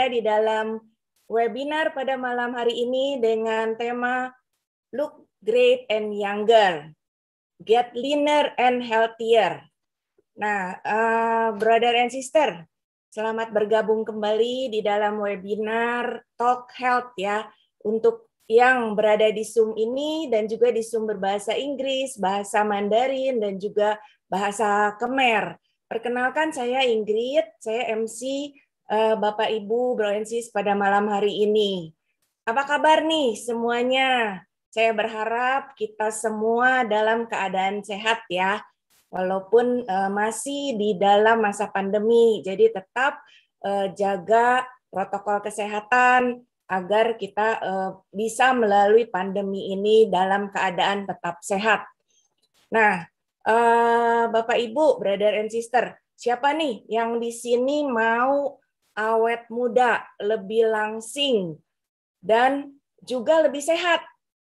saya di dalam webinar pada malam hari ini dengan tema Look Great and Younger, Get Leaner and Healthier. Nah, brother and sister, selamat bergabung kembali di dalam webinar Talk Health ya, untuk yang berada di Zoom ini dan juga di Zoom berbahasa Inggris, bahasa Mandarin, dan juga bahasa Khmer. Perkenalkan, saya Ingrid, saya MC Bapak Ibu Bro and Sis pada malam hari ini. Apa kabar nih semuanya? Saya berharap kita semua dalam keadaan sehat ya, walaupun masih di dalam masa pandemi. Jadi tetap jaga protokol kesehatan agar kita bisa melalui pandemi ini dalam keadaan tetap sehat. Nah, Bapak Ibu, brother and sister, siapa nih yang di sini mau awet muda, lebih langsing, dan juga lebih sehat,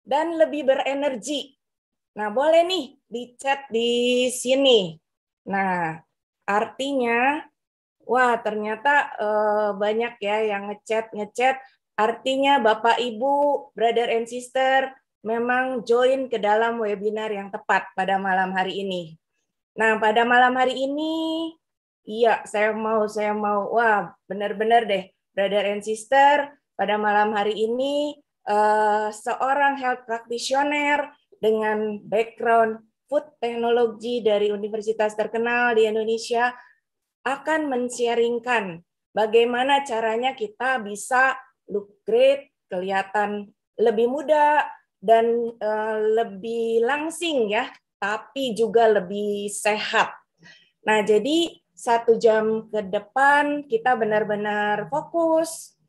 dan lebih berenergi? Nah, boleh nih di chat di sini. Nah, artinya, wah ternyata banyak ya yang ngechat. Artinya Bapak Ibu, brother and sister, memang join ke dalam webinar yang tepat pada malam hari ini. Nah, pada malam hari ini, iya saya mau, wah benar-benar deh, brother and sister, pada malam hari ini seorang health practitioner dengan background food technology dari universitas terkenal di Indonesia akan men-sharingkan bagaimana caranya kita bisa look great, kelihatan lebih muda dan lebih langsing ya, tapi juga lebih sehat. Nah, jadi 1 jam ke depan kita benar-benar fokus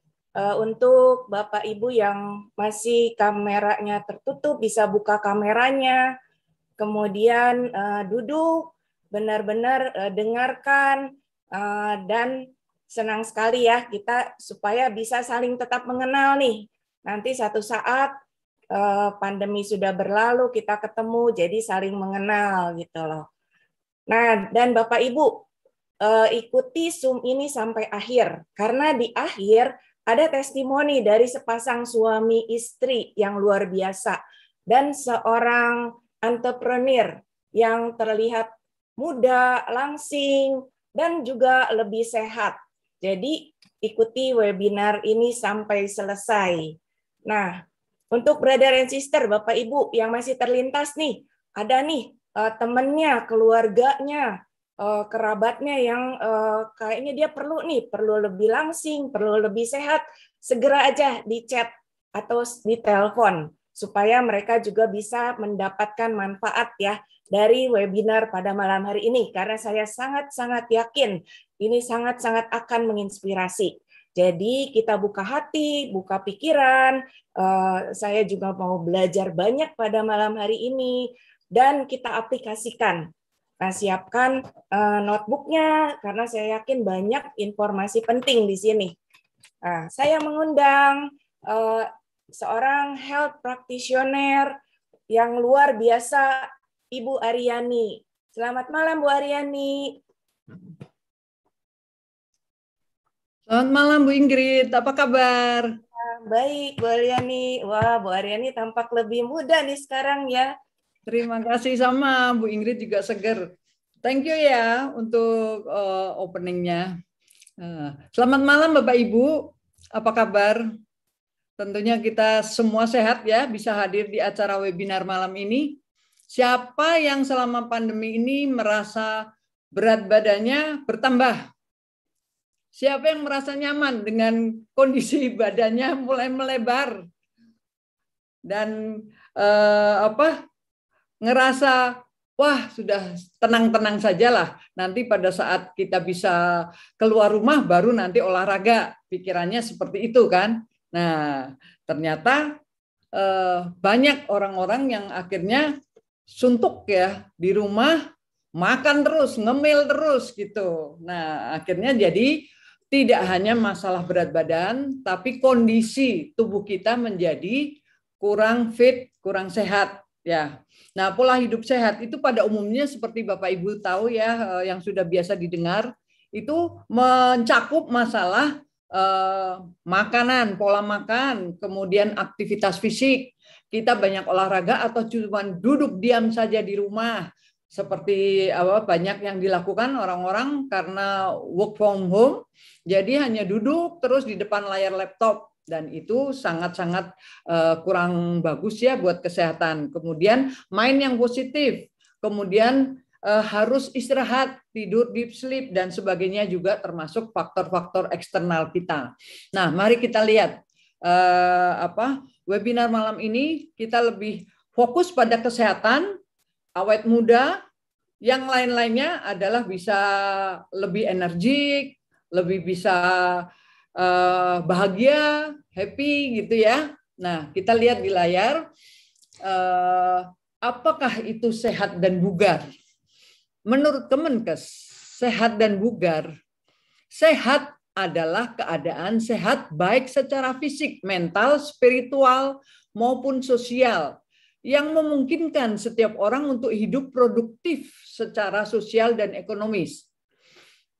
untuk Bapak Ibu yang masih kameranya tertutup, bisa buka kameranya, kemudian duduk, benar-benar dengarkan, dan senang sekali ya kita supaya bisa saling tetap mengenal nih. Nanti satu saat pandemi sudah berlalu, kita ketemu, jadi saling mengenal gitu loh. Nah, dan Bapak Ibu, ikuti Zoom ini sampai akhir, karena di akhir ada testimoni dari sepasang suami istri yang luar biasa, dan seorang entrepreneur yang terlihat muda, langsing, dan juga lebih sehat. Jadi ikuti webinar ini sampai selesai. Nah, untuk brother and sister, Bapak Ibu yang masih terlintas nih, ada nih temannya, keluarganya, kerabatnya yang kayaknya dia perlu lebih langsing, perlu lebih sehat, segera aja di chat atau di telepon supaya mereka juga bisa mendapatkan manfaat ya dari webinar pada malam hari ini, karena saya sangat-sangat yakin ini sangat-sangat akan menginspirasi. Jadi kita buka hati, buka pikiran, saya juga mau belajar banyak pada malam hari ini, dan kita aplikasikan. Nah, siapkan notebooknya, karena saya yakin banyak informasi penting di sini. Nah, saya mengundang seorang health practitioner yang luar biasa, Ibu Aryani. Selamat malam, Bu Aryani. Selamat malam, Bu Ingrid. Apa kabar? Baik, Bu Aryani. Wah, Bu Aryani tampak lebih muda nih sekarang ya. Terima kasih, sama Bu Ingrid juga seger. Thank you ya untuk openingnya. Selamat malam, Bapak Ibu. Apa kabar? Tentunya kita semua sehat ya, bisa hadir di acara webinar malam ini. Siapa yang selama pandemi ini merasa berat badannya bertambah? Siapa yang merasa nyaman dengan kondisi badannya mulai melebar dan ngerasa wah sudah tenang-tenang sajalah, nanti pada saat kita bisa keluar rumah baru nanti olahraga, pikirannya seperti itu kan. Nah, ternyata banyak orang-orang yang akhirnya suntuk ya di rumah, makan terus, ngemil terus gitu. Nah, akhirnya jadi tidak hanya masalah berat badan, tapi kondisi tubuh kita menjadi kurang fit, kurang sehat ya. Nah, pola hidup sehat itu pada umumnya seperti Bapak Ibu tahu ya, yang sudah biasa didengar, itu mencakup masalah makanan, pola makan, kemudian aktivitas fisik. Kita banyak olahraga atau cuma duduk diam saja di rumah, seperti banyak yang dilakukan orang-orang karena work from home, jadi hanya duduk terus di depan layar laptop, dan itu sangat-sangat kurang bagus ya buat kesehatan. Kemudian main yang positif, kemudian harus istirahat, tidur, deep sleep, dan sebagainya juga termasuk faktor-faktor eksternal kita. Nah, mari kita lihat webinar malam ini kita lebih fokus pada kesehatan, awet muda, yang lain-lainnya adalah bisa lebih energik, lebih bisa bahagia, happy gitu ya. Nah, kita lihat di layar, apakah itu sehat dan bugar? Menurut Kemenkes, sehat dan bugar, sehat adalah keadaan sehat baik secara fisik, mental, spiritual, maupun sosial, yang memungkinkan setiap orang untuk hidup produktif secara sosial dan ekonomis.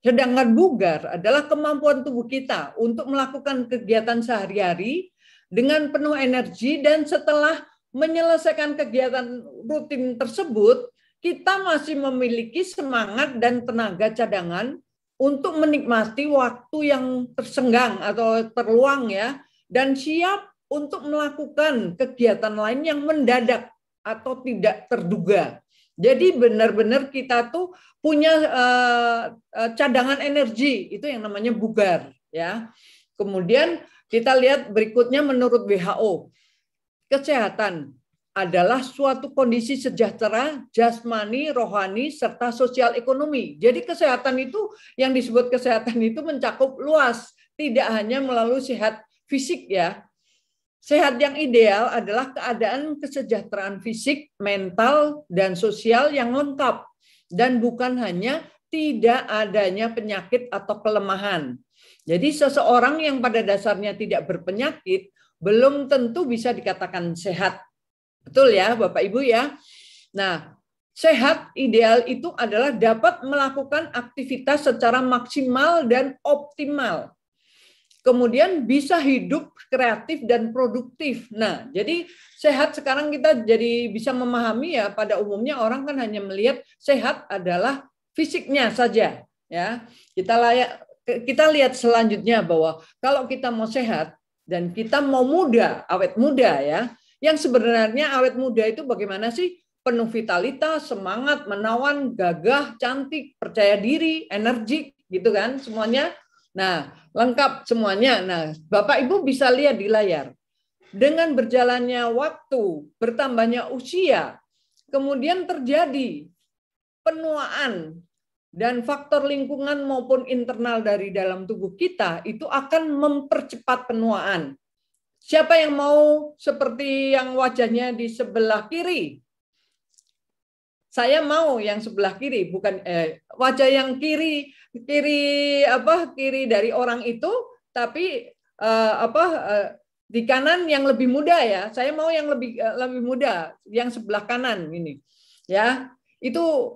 Sedangkan bugar adalah kemampuan tubuh kita untuk melakukan kegiatan sehari-hari dengan penuh energi, dan setelah menyelesaikan kegiatan rutin tersebut, kita masih memiliki semangat dan tenaga cadangan untuk menikmati waktu yang tersenggang atau terluang ya, dan siap untuk melakukan kegiatan lain yang mendadak atau tidak terduga. Jadi benar-benar kita tuh punya cadangan energi, itu yang namanya bugar ya. Kemudian kita lihat berikutnya, menurut WHO, kesehatan adalah suatu kondisi sejahtera jasmani, rohani, serta sosial ekonomi. Jadi kesehatan itu, yang disebut kesehatan itu mencakup luas, tidak hanya melalui sehat fisik ya. Sehat yang ideal adalah keadaan kesejahteraan fisik, mental, dan sosial yang lengkap, dan bukan hanya tidak adanya penyakit atau kelemahan. Jadi seseorang yang pada dasarnya tidak berpenyakit belum tentu bisa dikatakan sehat. Betul ya Bapak Ibu ya. Nah, sehat ideal itu adalah dapat melakukan aktivitas secara maksimal dan optimal. Kemudian bisa hidup kreatif dan produktif. Nah, jadi sehat sekarang kita jadi bisa memahami ya, pada umumnya orang kan hanya melihat sehat adalah fisiknya saja ya. Kita lihat selanjutnya bahwa kalau kita mau sehat dan kita mau muda, awet muda ya, yang sebenarnya awet muda itu bagaimana sih? Penuh vitalitas, semangat, menawan, gagah, cantik, percaya diri, energik, gitu kan semuanya. Nah, lengkap semuanya. Nah, Bapak Ibu bisa lihat di layar. Dengan berjalannya waktu, bertambahnya usia, kemudian terjadi penuaan, dan faktor lingkungan maupun internal dari dalam tubuh kita itu akan mempercepat penuaan. Siapa yang mau seperti yang wajahnya di sebelah kiri? Saya mau yang sebelah kiri, bukan wajah yang kiri dari orang itu, tapi di kanan yang lebih muda ya. Saya mau yang lebih muda, yang sebelah kanan ini. Ya, itu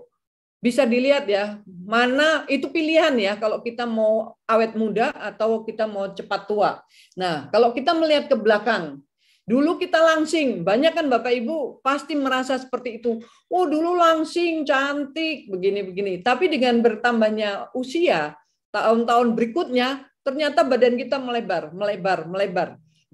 bisa dilihat ya, mana itu pilihan ya, kalau kita mau awet muda atau kita mau cepat tua. Nah, kalau kita melihat ke belakang, dulu kita langsing, banyak kan Bapak Ibu pasti merasa seperti itu. Oh, dulu langsing, cantik, begini-begini. Tapi dengan bertambahnya usia, tahun-tahun berikutnya, ternyata badan kita melebar.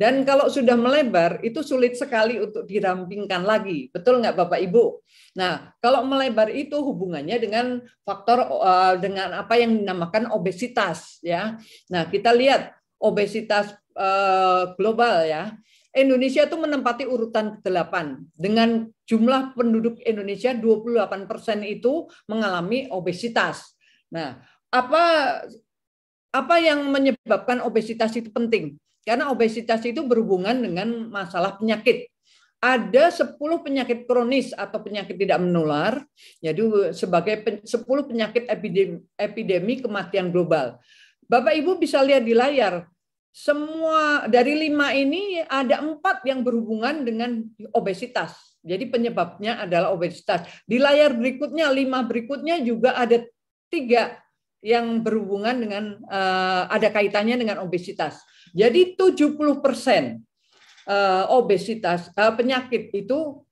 Dan kalau sudah melebar, itu sulit sekali untuk dirampingkan lagi. Betul nggak Bapak Ibu? Nah, kalau melebar itu hubungannya dengan faktor dengan apa yang dinamakan obesitas ya. Nah, kita lihat obesitas global ya. Indonesia itu menempati urutan ke-8 dengan jumlah penduduk Indonesia 28% itu mengalami obesitas. Nah, apa yang menyebabkan obesitas itu penting? Karena obesitas itu berhubungan dengan masalah penyakit. Ada 10 penyakit kronis atau penyakit tidak menular, jadi sebagai 10 penyakit epidemi kematian global. Bapak Ibu bisa lihat di layar, semua dari 5 ini ada 4 yang berhubungan dengan obesitas. Jadi penyebabnya adalah obesitas. Di layar berikutnya, 5 berikutnya juga ada 3 yang berhubungan dengan ada kaitannya dengan obesitas. Jadi 70% obesitas penyakit itu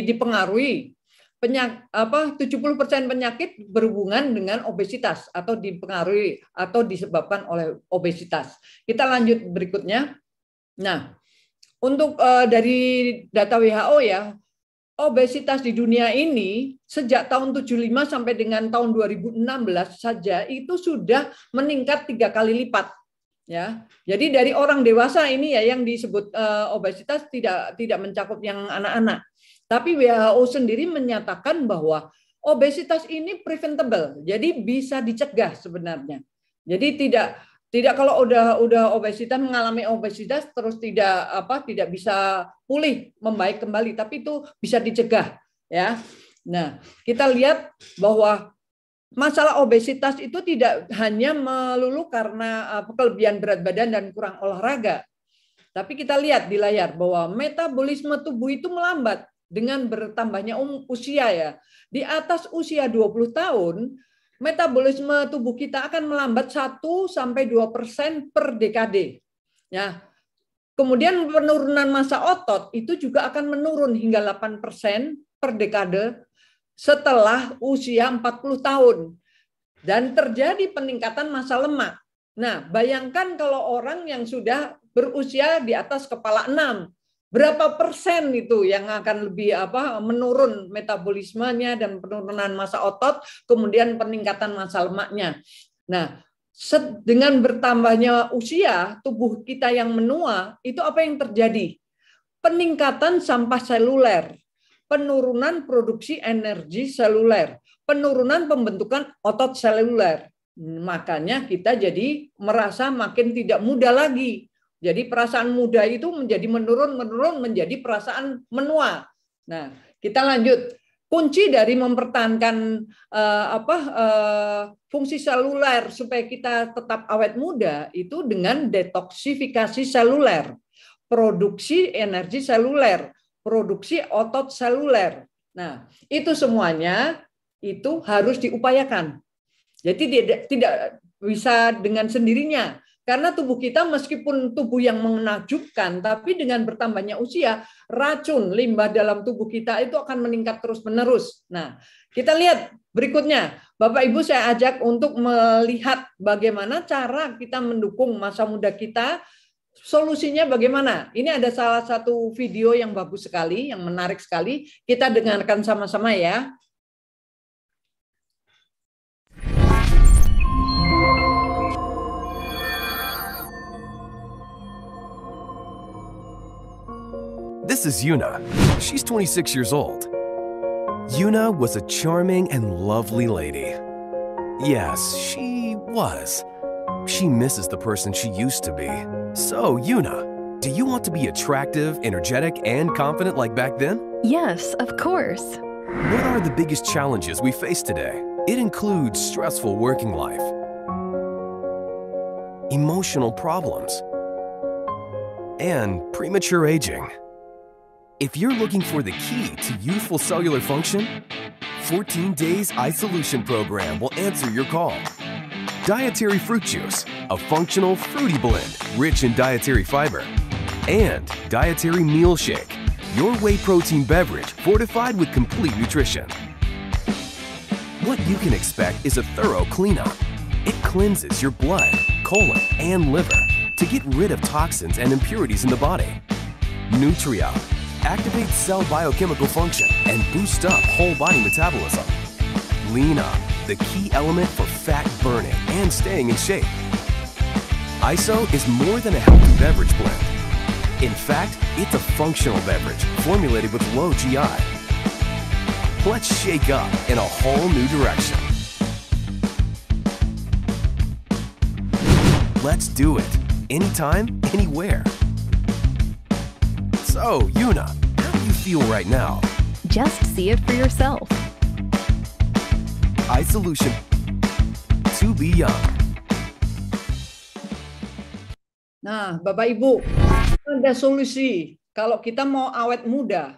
dipengaruhi 70% penyakit berhubungan dengan obesitas atau dipengaruhi atau disebabkan oleh obesitas. Kita lanjut berikutnya. Nah, untuk dari data WHO ya, obesitas di dunia ini sejak tahun 75 sampai dengan tahun 2016 saja itu sudah meningkat 3 kali lipat. Ya, jadi dari orang dewasa ini ya yang disebut obesitas tidak mencakup yang anak-anak. Tapi WHO sendiri menyatakan bahwa obesitas ini preventable, jadi bisa dicegah sebenarnya. Jadi tidak kalau udah obesitas, mengalami obesitas terus tidak bisa pulih membaik kembali, tapi itu bisa dicegah ya. Nah, kita lihat bahwa masalah obesitas itu tidak hanya melulu karena kelebihan berat badan dan kurang olahraga. Tapi kita lihat di layar bahwa metabolisme tubuh itu melambat dengan bertambahnya usia ya. Di atas usia 20 tahun, metabolisme tubuh kita akan melambat 1-2% per dekade. Ya. Kemudian penurunan massa otot itu juga akan menurun hingga 8% per dekade setelah usia 40 tahun. Dan terjadi peningkatan massa lemak. Nah, bayangkan kalau orang yang sudah berusia di atas kepala 6, berapa persen itu yang akan lebih menurun metabolismenya dan penurunan massa otot, kemudian peningkatan massa lemaknya. Nah, dengan bertambahnya usia tubuh kita yang menua, itu apa yang terjadi? Peningkatan sampah seluler, penurunan produksi energi seluler, penurunan pembentukan otot seluler. Makanya kita jadi merasa makin tidak muda lagi. Jadi perasaan muda itu menjadi menurun menjadi perasaan menua. Nah, kita lanjut. Kunci dari mempertahankan fungsi seluler supaya kita tetap awet muda itu dengan detoksifikasi seluler, produksi energi seluler, produksi otot seluler. Nah, itu semuanya itu harus diupayakan. Jadi tidak bisa dengan sendirinya. Karena tubuh kita meskipun tubuh yang menakjubkan, tapi dengan bertambahnya usia, racun limbah dalam tubuh kita itu akan meningkat terus-menerus. Nah, kita lihat berikutnya. Bapak Ibu saya ajak untuk melihat bagaimana cara kita mendukung masa muda kita. Solusinya bagaimana? Ini ada salah satu video yang bagus sekali, yang menarik sekali. Kita dengarkan sama-sama ya. This is Yuna. She's 26 years old. Yuna was a charming and lovely lady. Yes, she was. She misses the person she used to be. So, Yuna, do you want to be attractive, energetic, and confident like back then? Yes, of course. What are the biggest challenges we face today? It includes stressful working life, emotional problems, and premature aging. If you're looking for the key to youthful cellular function, 14 Days iSolution Program will answer your call. Dietary Fruit Juice, a functional fruity blend rich in dietary fiber, and Dietary Meal Shake, your whey protein beverage fortified with complete nutrition. What you can expect is a thorough cleanup. It cleanses your blood, colon, and liver to get rid of toxins and impurities in the body. Nutria activates cell biochemical function and boosts up whole body metabolism. Lean Up, the key element for fat burning and staying in shape. ISO is more than a healthy beverage blend. In fact, it's a functional beverage formulated with low GI. Let's shake up in a whole new direction. Let's do it. Anytime, anywhere. So, Yuna, how do you feel right now? Just see it for yourself. iSolution to be young. Nah, Bapak Ibu, ada solusi. Kalau kita mau awet muda,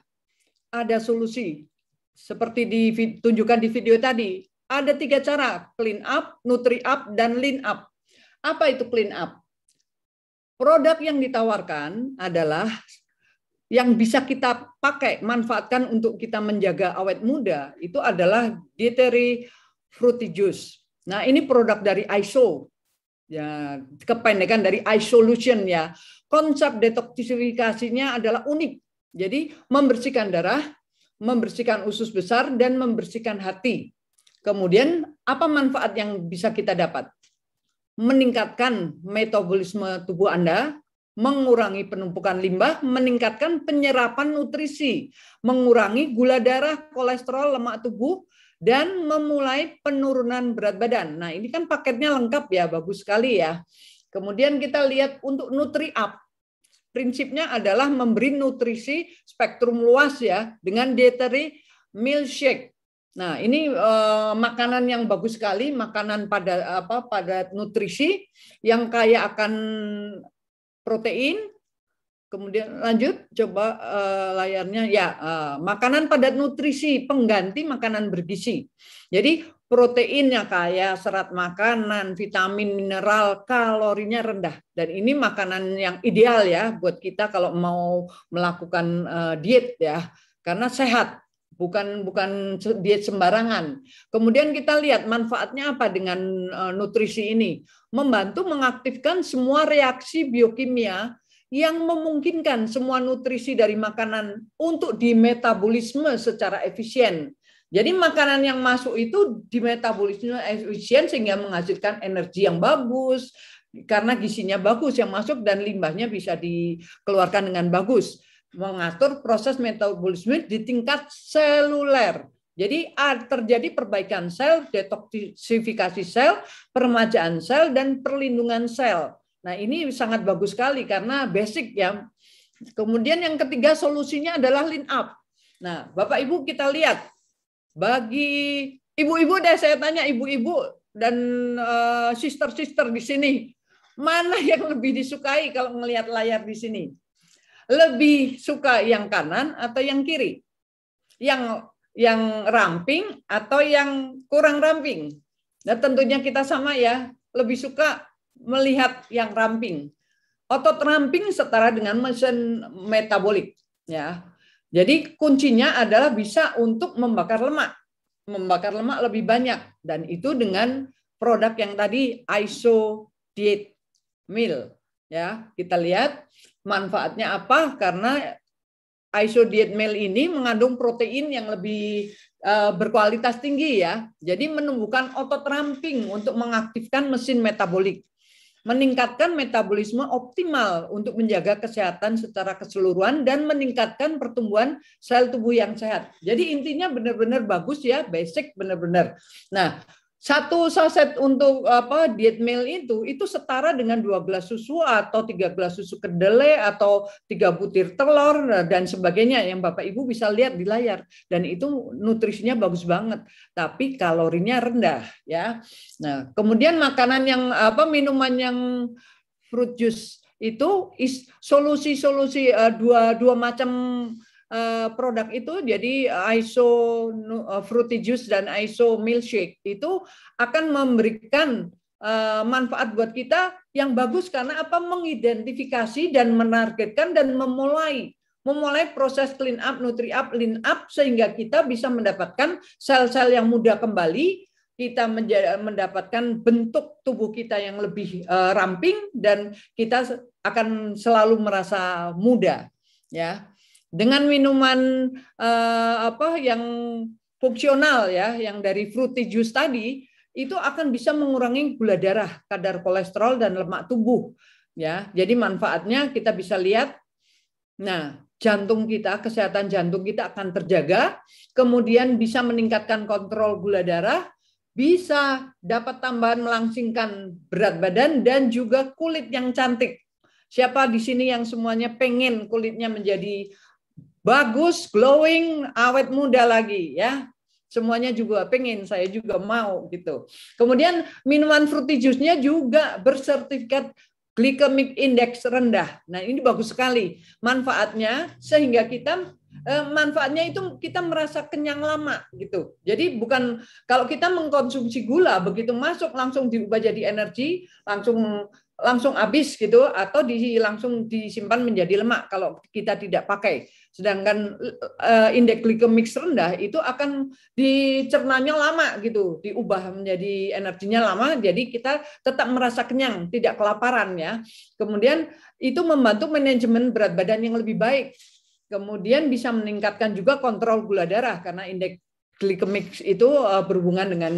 ada solusi. Seperti ditunjukkan di video tadi, ada 3 cara, clean up, nutri up, dan lean up. Apa itu clean up? Produk yang ditawarkan adalah yang bisa kita pakai, manfaatkan untuk kita menjaga awet muda, itu adalah dietary fruity juice. Nah, ini produk dari ISO. Ya, kependekan dari iSolution ya. Konsep detoksifikasinya adalah unik. Jadi membersihkan darah, membersihkan usus besar, dan membersihkan hati. Kemudian apa manfaat yang bisa kita dapat? Meningkatkan metabolisme tubuh Anda, mengurangi penumpukan limbah, meningkatkan penyerapan nutrisi, mengurangi gula darah, kolesterol, lemak tubuh, dan memulai penurunan berat badan. Nah, ini kan paketnya lengkap ya, bagus sekali ya. Kemudian kita lihat untuk nutri up. Prinsipnya adalah memberi nutrisi spektrum luas ya, dengan dietary milkshake. Nah, ini makanan yang bagus sekali, makanan pada nutrisi yang kaya akan protein. Kemudian lanjut, coba layarnya ya, makanan padat nutrisi, pengganti makanan bergizi. Jadi proteinnya kaya, serat makanan, vitamin, mineral, kalorinya rendah. Dan ini makanan yang ideal ya buat kita kalau mau melakukan diet ya, karena sehat. Bukan diet sembarangan. Kemudian kita lihat manfaatnya apa dengan nutrisi ini. Membantu mengaktifkan semua reaksi biokimia yang memungkinkan semua nutrisi dari makanan untuk dimetabolisme secara efisien. Jadi makanan yang masuk itu dimetabolisme efisien sehingga menghasilkan energi yang bagus, karena gizinya bagus yang masuk dan limbahnya bisa dikeluarkan dengan bagus. Mengatur proses metabolisme di tingkat seluler. Jadi terjadi perbaikan sel, detoksifikasi sel, peremajaan sel, dan perlindungan sel. Nah, ini sangat bagus sekali karena basic ya. Kemudian yang ketiga solusinya adalah lean up. Nah, Bapak Ibu kita lihat. Bagi ibu-ibu deh, saya tanya ibu-ibu dan sister-sister di sini, mana yang lebih disukai kalau melihat layar di sini? Lebih suka yang kanan atau yang kiri? Yang ramping atau yang kurang ramping? Nah, tentunya kita sama ya, lebih suka melihat yang ramping. Otot ramping setara dengan mesin metabolik ya. Jadi kuncinya adalah bisa untuk membakar lemak lebih banyak, dan itu dengan produk yang tadi ISO Diet Meal ya. Kita lihat manfaatnya apa, karena ISO Diet Meal ini mengandung protein yang lebih berkualitas tinggi ya. Jadi menumbuhkan otot ramping untuk mengaktifkan mesin metabolik, meningkatkan metabolisme optimal untuk menjaga kesehatan secara keseluruhan dan meningkatkan pertumbuhan sel tubuh yang sehat. Jadi intinya benar-benar bagus ya, basic benar-benar. Nah, 1 saset untuk diet meal itu setara dengan 2 gelas susu atau 3 gelas susu kedelai atau 3 butir telur dan sebagainya yang Bapak Ibu bisa lihat di layar, dan itu nutrisinya bagus banget tapi kalorinya rendah ya. Nah, kemudian makanan yang minuman yang fruit juice itu solusi-solusi dua macam produk itu, jadi ISO fruity juice dan ISO milkshake itu akan memberikan manfaat buat kita yang bagus karena mengidentifikasi dan menargetkan dan memulai proses clean up, nutri up, lean up sehingga kita bisa mendapatkan sel-sel yang muda kembali, kita mendapatkan bentuk tubuh kita yang lebih ramping dan kita akan selalu merasa muda ya. Dengan minuman yang fungsional ya, yang dari fruity juice tadi, itu akan bisa mengurangi gula darah, kadar kolesterol dan lemak tubuh ya. Jadi manfaatnya kita bisa lihat. Nah, jantung kita, kesehatan jantung kita akan terjaga, kemudian bisa meningkatkan kontrol gula darah, bisa dapat tambahan melangsingkan berat badan dan juga kulit yang cantik. Siapa di sini yang semuanya pengen kulitnya menjadi bagus, glowing, awet muda lagi ya. Semuanya juga pengen, saya juga mau gitu. Kemudian minuman fruity juice-nya juga bersertifikat glycemic index rendah. Nah, ini bagus sekali manfaatnya sehingga kita manfaatnya itu kita merasa kenyang lama gitu. Jadi bukan kalau kita mengkonsumsi gula begitu masuk langsung diubah jadi energi, langsung habis gitu, atau langsung disimpan menjadi lemak kalau kita tidak pakai. Sedangkan indeks glikemik rendah itu akan dicernanya lama gitu, diubah menjadi energinya lama, jadi kita tetap merasa kenyang, tidak kelaparan ya. Kemudian itu membantu manajemen berat badan yang lebih baik. Kemudian bisa meningkatkan juga kontrol gula darah karena indeks glikemik itu berhubungan dengan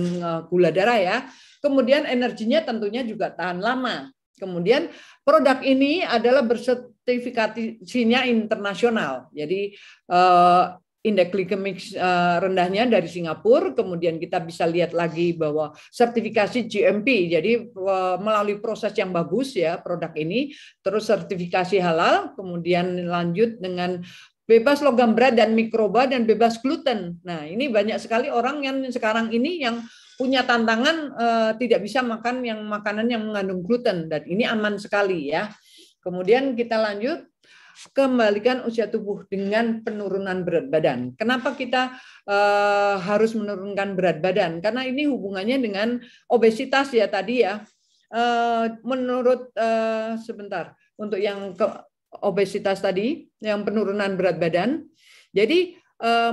gula darah ya. Kemudian energinya tentunya juga tahan lama. Kemudian produk ini adalah bersertifikasinya internasional. Jadi indeks glikemik rendahnya dari Singapura, kemudian kita bisa lihat lagi bahwa sertifikasi GMP, jadi melalui proses yang bagus ya produk ini, terus sertifikasi halal, kemudian lanjut dengan bebas logam berat dan mikroba dan bebas gluten. Nah ini banyak sekali orang yang sekarang ini yang punya tantangan tidak bisa makan makanan yang mengandung gluten, dan ini aman sekali ya. Kemudian kita lanjut, kembalikan usia tubuh dengan penurunan berat badan. Kenapa kita harus menurunkan berat badan? Karena ini hubungannya dengan obesitas ya tadi ya. Menurut sebentar untuk yang obesitas tadi, yang penurunan berat badan. Jadi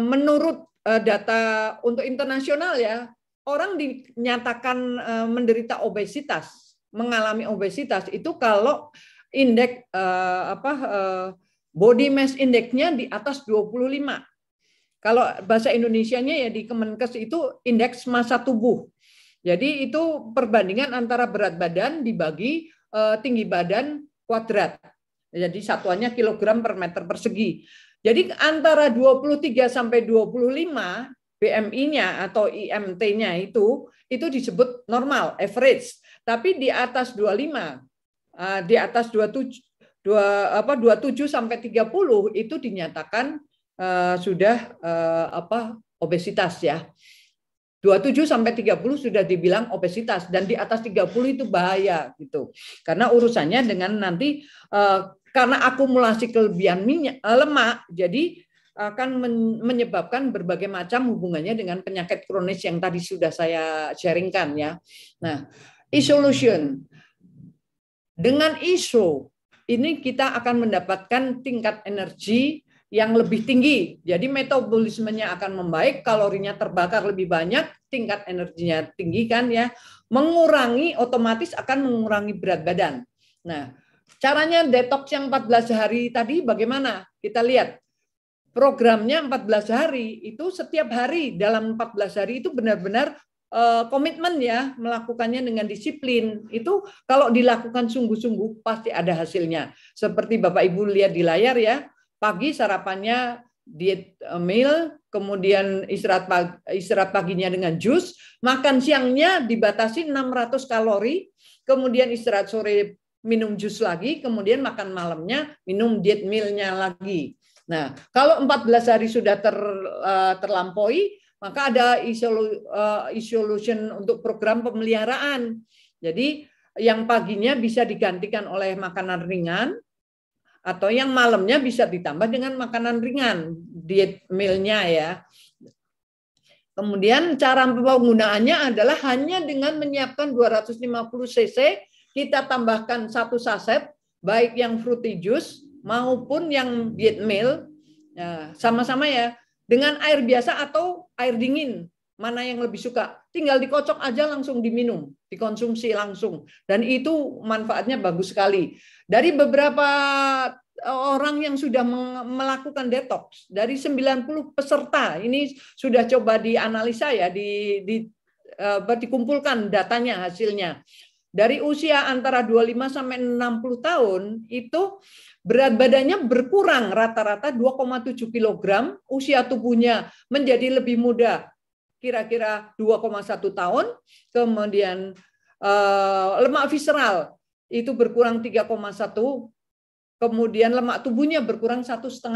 menurut data untuk internasional ya, orang dinyatakan menderita obesitas, mengalami obesitas itu kalau indeks body mass index-nya di atas 25. Kalau bahasa Indonesianya ya di Kemenkes itu indeks massa tubuh. Jadi itu perbandingan antara berat badan dibagi tinggi badan kuadrat. Jadi satuannya kilogram per meter persegi. Jadi antara 23 sampai 25 BMI-nya atau IMT-nya itu disebut normal, average. Tapi di atas 25, di atas 27 sampai 30 itu dinyatakan sudah obesitas ya. 27 sampai 30 sudah dibilang obesitas, dan di atas 30 itu bahaya gitu. Karena urusannya dengan nanti karena akumulasi kelebihan lemak, jadi akan menyebabkan berbagai macam hubungannya dengan penyakit kronis yang tadi sudah saya sharingkan ya. Nah, isolation. Dengan ISO ini kita akan mendapatkan tingkat energi yang lebih tinggi. Jadi metabolismenya akan membaik, kalorinya terbakar lebih banyak, tingkat energinya tinggi kan ya. Mengurangi, otomatis akan mengurangi berat badan. Nah, caranya detox yang 14 hari tadi bagaimana? Kita lihat. Programnya 14 hari, itu setiap hari dalam 14 hari itu benar-benar komitmen ya, melakukannya dengan disiplin. Itu kalau dilakukan sungguh-sungguh pasti ada hasilnya. Seperti Bapak Ibu lihat di layar ya, pagi sarapannya diet meal, kemudian istirahat paginya dengan jus, makan siangnya dibatasi 600 kalori, kemudian istirahat sore minum jus lagi, kemudian makan malamnya minum diet meal-nya lagi. Nah, kalau 14 hari sudah terlampaui, maka ada isolation untuk program pemeliharaan. Jadi yang paginya bisa digantikan oleh makanan ringan, atau yang malamnya bisa ditambah dengan makanan ringan, diet meal-nya ya. Kemudian cara penggunaannya adalah hanya dengan menyiapkan 250 cc, kita tambahkan 1 saset, baik yang fruity juice maupun yang diet meal, sama-sama ya, dengan air biasa atau air dingin, mana yang lebih suka, tinggal dikocok aja langsung diminum, dikonsumsi langsung, dan itu manfaatnya bagus sekali. Dari beberapa orang yang sudah melakukan detox, dari 90 peserta, ini sudah coba dianalisa ya, dikumpulkan datanya, hasilnya. Dari usia antara 25 sampai 60 tahun itu berat badannya berkurang rata-rata 2,7 kg, usia tubuhnya menjadi lebih muda, kira-kira 2,1 tahun, kemudian lemak visceral itu berkurang 3,1, kemudian lemak tubuhnya berkurang 1,5%.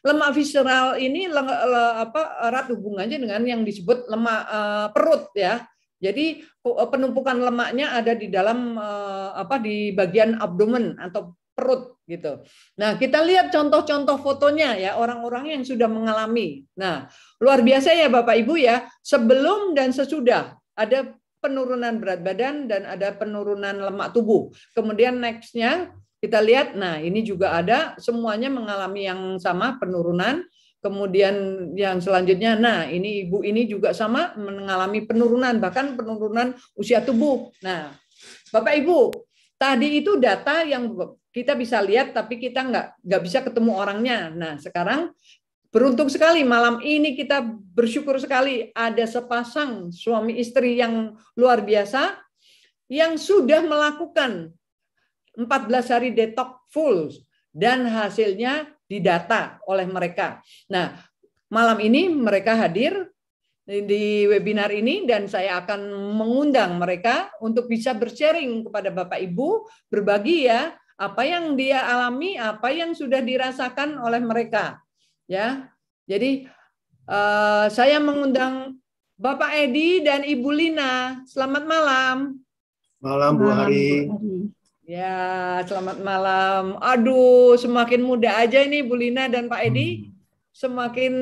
Lemak visceral ini erat hubungannya dengan yang disebut lemak perut ya. Jadi penumpukan lemaknya ada di dalam di bagian abdomen atau perut gitu. Nah, kita lihat contoh-contoh fotonya ya, orang-orang yang sudah mengalami. Nah, luar biasa ya Bapak Ibu ya, sebelum dan sesudah ada penurunan berat badan dan ada penurunan lemak tubuh. Kemudian next-nya kita lihat, nah ini juga ada, semuanya mengalami yang sama, penurunan. Kemudian yang selanjutnya, nah ini ibu ini juga sama mengalami penurunan, bahkan penurunan usia tubuh. Nah, Bapak Ibu, tadi itu data yang kita bisa lihat, tapi kita nggak bisa ketemu orangnya. Nah, sekarang beruntung sekali malam ini kita bersyukur sekali ada sepasang suami istri yang luar biasa yang sudah melakukan 14 hari detox full dan hasilnya didata oleh mereka. Nah, malam ini mereka hadir di webinar ini dan saya akan mengundang mereka untuk bisa bersharing kepada Bapak Ibu, berbagi ya apa yang dia alami, apa yang sudah dirasakan oleh mereka. Ya, jadi saya mengundang Bapak Edi dan Ibu Lina. Selamat malam. Malam Bu Ari. Ya, selamat malam. Aduh, semakin muda aja ini Bu Lina dan Pak Edi, semakin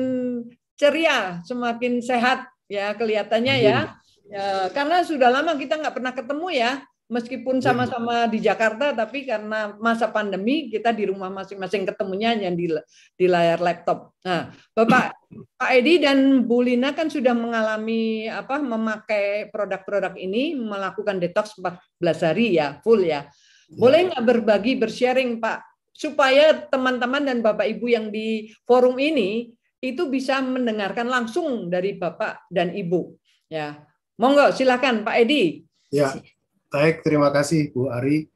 ceria, semakin sehat ya kelihatannya ya. Karena sudah lama kita nggak pernah ketemu ya. Meskipun sama-sama di Jakarta, tapi karena masa pandemi kita di rumah masing-masing ketemunya yang di layar laptop. Nah, Pak Edi dan Bu Lina kan sudah mengalami memakai produk-produk ini, melakukan detox 14 hari ya, full ya. Boleh nggak berbagi, bersharing Pak, supaya teman-teman dan Bapak Ibu yang di forum ini itu bisa mendengarkan langsung dari Bapak dan Ibu. Ya, monggo silakan Pak Edi. Ya. Baik, terima kasih Bu Ari.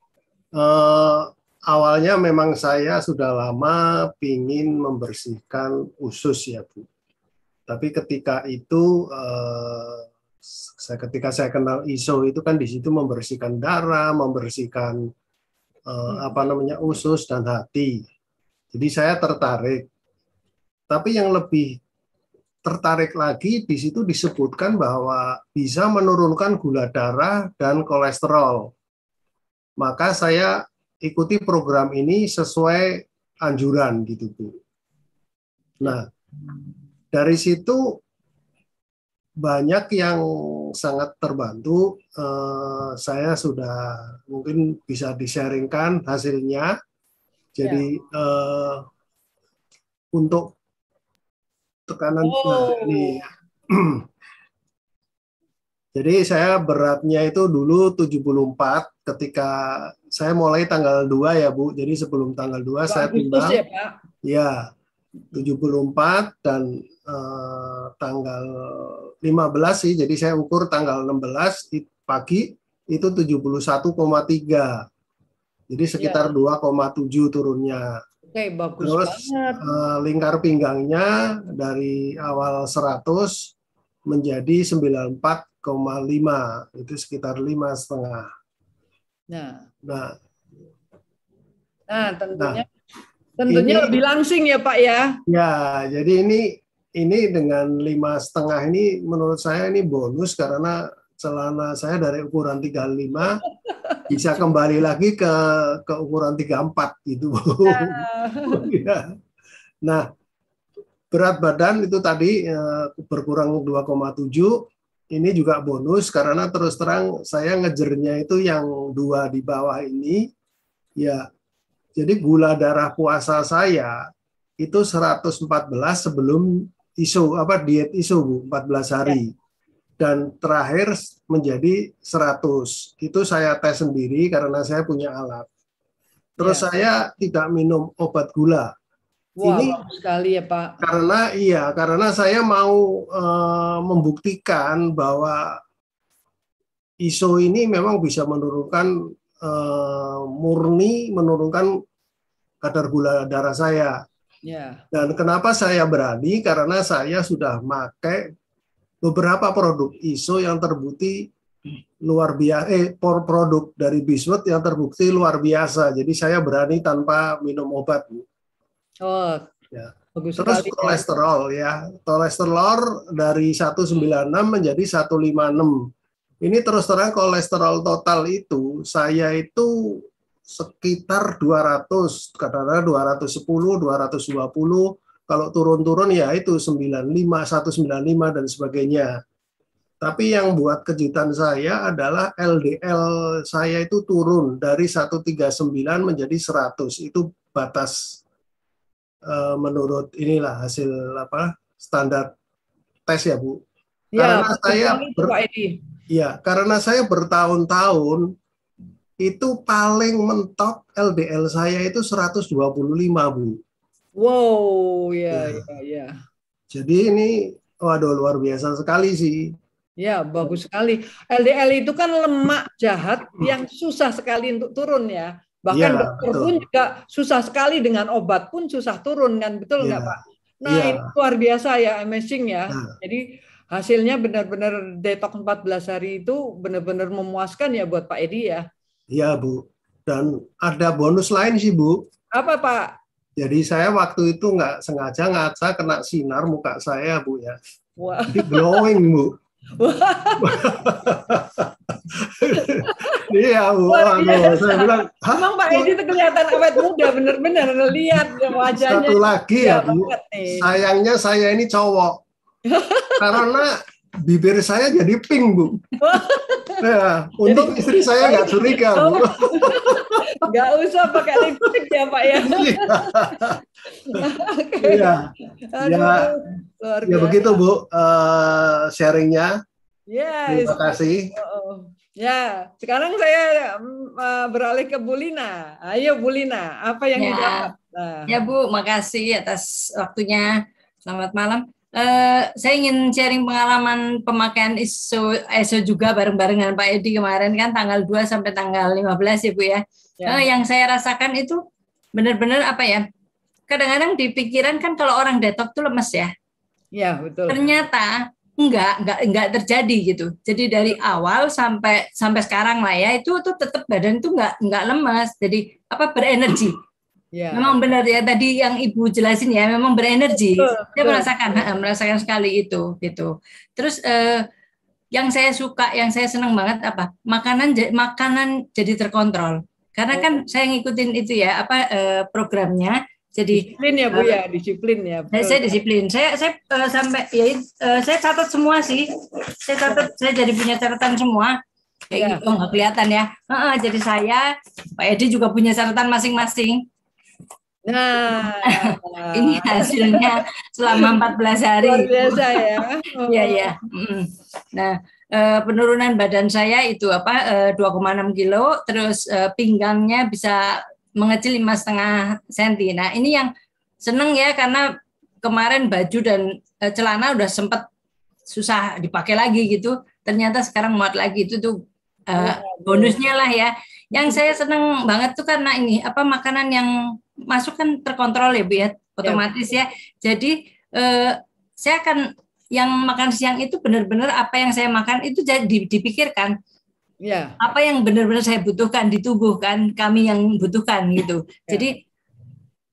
Awalnya memang saya sudah lama ingin membersihkan usus ya Bu. Tapi ketika itu, ketika saya kenal ISO itu kan di situ membersihkan darah, membersihkan usus dan hati. Jadi saya tertarik. Tapi yang lebih tertarik lagi di situ disebutkan bahwa bisa menurunkan gula darah dan kolesterol. Maka saya ikuti program ini sesuai anjuran gitu Bu. Nah, dari situ banyak yang sangat terbantu. Saya sudah mungkin bisa di-sharingkan hasilnya. Jadi untuk tekanan ini. Jadi saya beratnya itu dulu 74 ketika saya mulai tanggal 2 ya Bu. Jadi sebelum tanggal 2 saya timbang. Ya, Pak. Ya, 74 dan tanggal 15 sih. Jadi saya ukur tanggal 16 pagi itu 71,3. Jadi sekitar 2,7 turunnya. Oke, bagus. Terus banget. Lingkar pinggangnya dari awal 100 menjadi 94,5, itu sekitar 5,5. Nah, tentunya lebih langsing ya Pak ya. Ya, jadi ini dengan 5,5 ini menurut saya ini bonus karena celana saya dari ukuran 35 bisa kembali lagi ke ukuran 34 gitu. Ya. Nah, berat badan itu tadi berkurang 2,7. Ini juga bonus karena terus terang saya ngejernya itu yang 2 di bawah ini. Ya. Jadi gula darah puasa saya itu 114 sebelum diet ISO Bu, 14 hari. Dan terakhir menjadi 100. Itu saya tes sendiri karena saya punya alat. Terus saya tidak minum obat gula. Wah, ini bagus sekali ya Pak. Karena saya mau membuktikan bahwa ISO ini memang bisa menurunkan menurunkan kadar gula darah saya. Dan kenapa saya berani? Karena saya sudah pakai beberapa produk ISO yang terbukti luar biasa, produk dari Bismuth yang terbukti luar biasa. Jadi saya berani tanpa minum obat. Oh, ya. Bagus Terus sekali, kolesterol ya. Kolesterol dari 196 menjadi 156. Ini terus terang kolesterol total itu saya itu sekitar 200, kadang-kadang 210, 220. Kalau turun-turun ya itu 95, 195 dan sebagainya. Tapi yang buat kejutan saya adalah LDL saya itu turun dari 139 menjadi 100. Itu batas menurut inilah hasil standar tes ya, Bu. Ya, Karena saya bertahun-tahun itu paling mentok LDL saya itu 125, Bu. Wow, ya. Jadi ini, waduh, luar biasa sekali sih. Ya, bagus sekali. LDL itu kan lemak jahat yang susah sekali untuk turun ya. Bahkan Ya, dokter pun juga susah sekali, dengan obat pun susah turun kan, betul nggak Pak? Nah, ya. itu luar biasa ya, amazing ya. Jadi hasilnya benar-benar detox 14 hari itu benar-benar memuaskan ya buat Pak Edi ya. Iya, Bu. Dan ada bonus lain sih, Bu. Apa, Pak? Jadi saya waktu itu nggak sengaja ngaca kena sinar muka saya, Bu ya. Wah. Jadi glowing, Bu. Iya, Bu. Aduh, saya bilang, emang Pak Edi itu kelihatan awet muda, bener-bener lihat wajahnya. Satu lagi ya, Bu. Sayangnya saya ini cowok. Karena bibir saya jadi pink, Bu. Nah, untung istri saya nggak curiga, Bu. Nggak usah pakai lipstick ya, Pak ya. Iya. Ya begitu, Bu, sharingnya. Terima kasih. Ya, sekarang saya beralih ke Bu Lina. Ayo Bu Lina, apa yang didapat? Ya Bu, makasih atas waktunya. Selamat malam. Saya ingin sharing pengalaman pemakaian ISO juga bareng-bareng dengan Pak Edi kemarin kan tanggal 2 sampai tanggal 15 ya Bu ya. Yang saya rasakan itu benar-benar apa ya? Kadang-kadang di pikiran kan kalau orang detox tuh lemes ya. Ya, betul. Ternyata enggak terjadi gitu. Jadi dari awal sampai sekarang lah ya, itu tuh tetap badan tuh enggak lemes. Jadi berenergi. Ya. Memang benar ya tadi yang Ibu jelasin ya, memang berenergi. Saya merasakan sekali itu gitu. Terus yang saya suka, yang saya senang banget makanan jadi terkontrol. Karena kan saya ngikutin itu ya programnya. Jadi disiplin ya Bu ya, disiplin ya. Saya disiplin. Saya sampai saya catat semua sih. Saya jadi punya catatan semua. Kayak gitu nggak kelihatan ya. Jadi saya, Pak Edi juga punya catatan masing-masing. Nah, ini hasilnya selama 14 hari. Luar biasa ya. Iya. Nah, penurunan badan saya itu 2,6 kilo, terus pinggangnya bisa mengecil 5,5 cm. Nah, ini yang seneng ya karena kemarin baju dan celana udah sempat susah dipakai lagi gitu. Ternyata sekarang muat lagi, itu tuh bonusnya lah ya. Yang saya seneng banget tuh karena ini makanan yang masuk kan terkontrol ya Bu ya, otomatis ya. Jadi saya akan yang makan siang itu benar-benar apa yang saya makan itu jadi dipikirkan. Ya. Apa yang benar-benar saya butuhkan di tubuh kan, kami yang butuhkan gitu. Jadi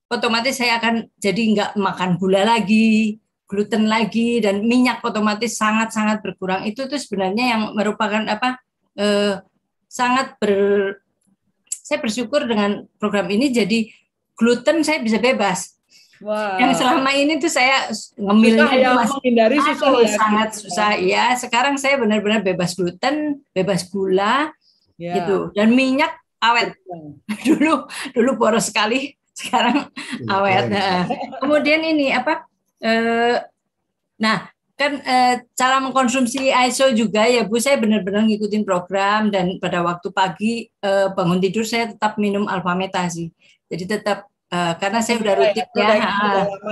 otomatis saya akan jadi nggak makan gula lagi, gluten lagi, dan minyak otomatis sangat-sangat berkurang. Itu tuh sebenarnya yang merupakan saya bersyukur dengan program ini, jadi gluten saya bisa bebas. Wow. Yang selama ini tuh saya ngemilnya menghindari sangat susah ya. Sekarang saya benar-benar bebas gluten, bebas gula, gitu. Dan minyak awet. Dulu boros sekali, sekarang awet. Kemudian ini kan cara mengkonsumsi ISO juga ya Bu, saya benar-benar ngikutin program, dan pada waktu pagi bangun tidur saya tetap minum Alfameta sih. Jadi tetap karena saya udah rutin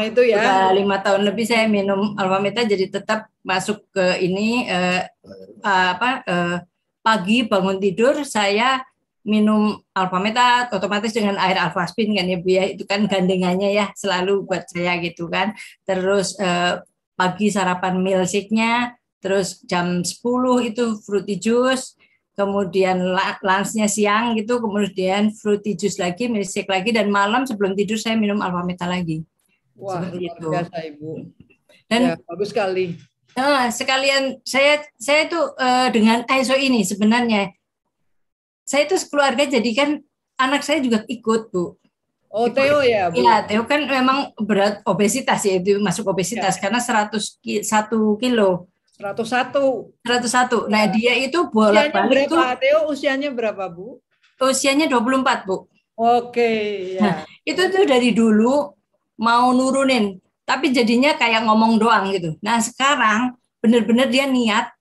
itu ya. Udah 5 tahun lebih saya minum Alfameta, jadi tetap masuk ke ini pagi bangun tidur saya minum Alfameta otomatis dengan air Alfaspin kan ya Bu ya, itu kan gandengannya ya selalu buat saya gitu kan. Terus pagi sarapan milkshake-nya, terus jam 10 itu fruity juice, kemudian lunch-nya siang gitu, kemudian fruity juice lagi, milkshake lagi, dan malam sebelum tidur saya minum Alfameta lagi. Wah, luar biasa Ibu. Dan bagus sekali. Sekalian saya itu dengan ISO ini sebenarnya saya itu sekeluarga jadi kan anak saya juga ikut, Bu. Oh, Theo ya, Bu? Iya, Theo kan memang berat obesitas ya, itu masuk obesitas karena 101 kilo. 101. 101. Nah, dia itu Usianya bolak-balik tuh. berapa? Theo usianya berapa, Bu? Usianya 24, Bu. Oke, Nah, ya. itu tuh dari dulu mau nurunin, tapi jadinya kayak ngomong doang gitu. Nah, sekarang bener-bener dia niat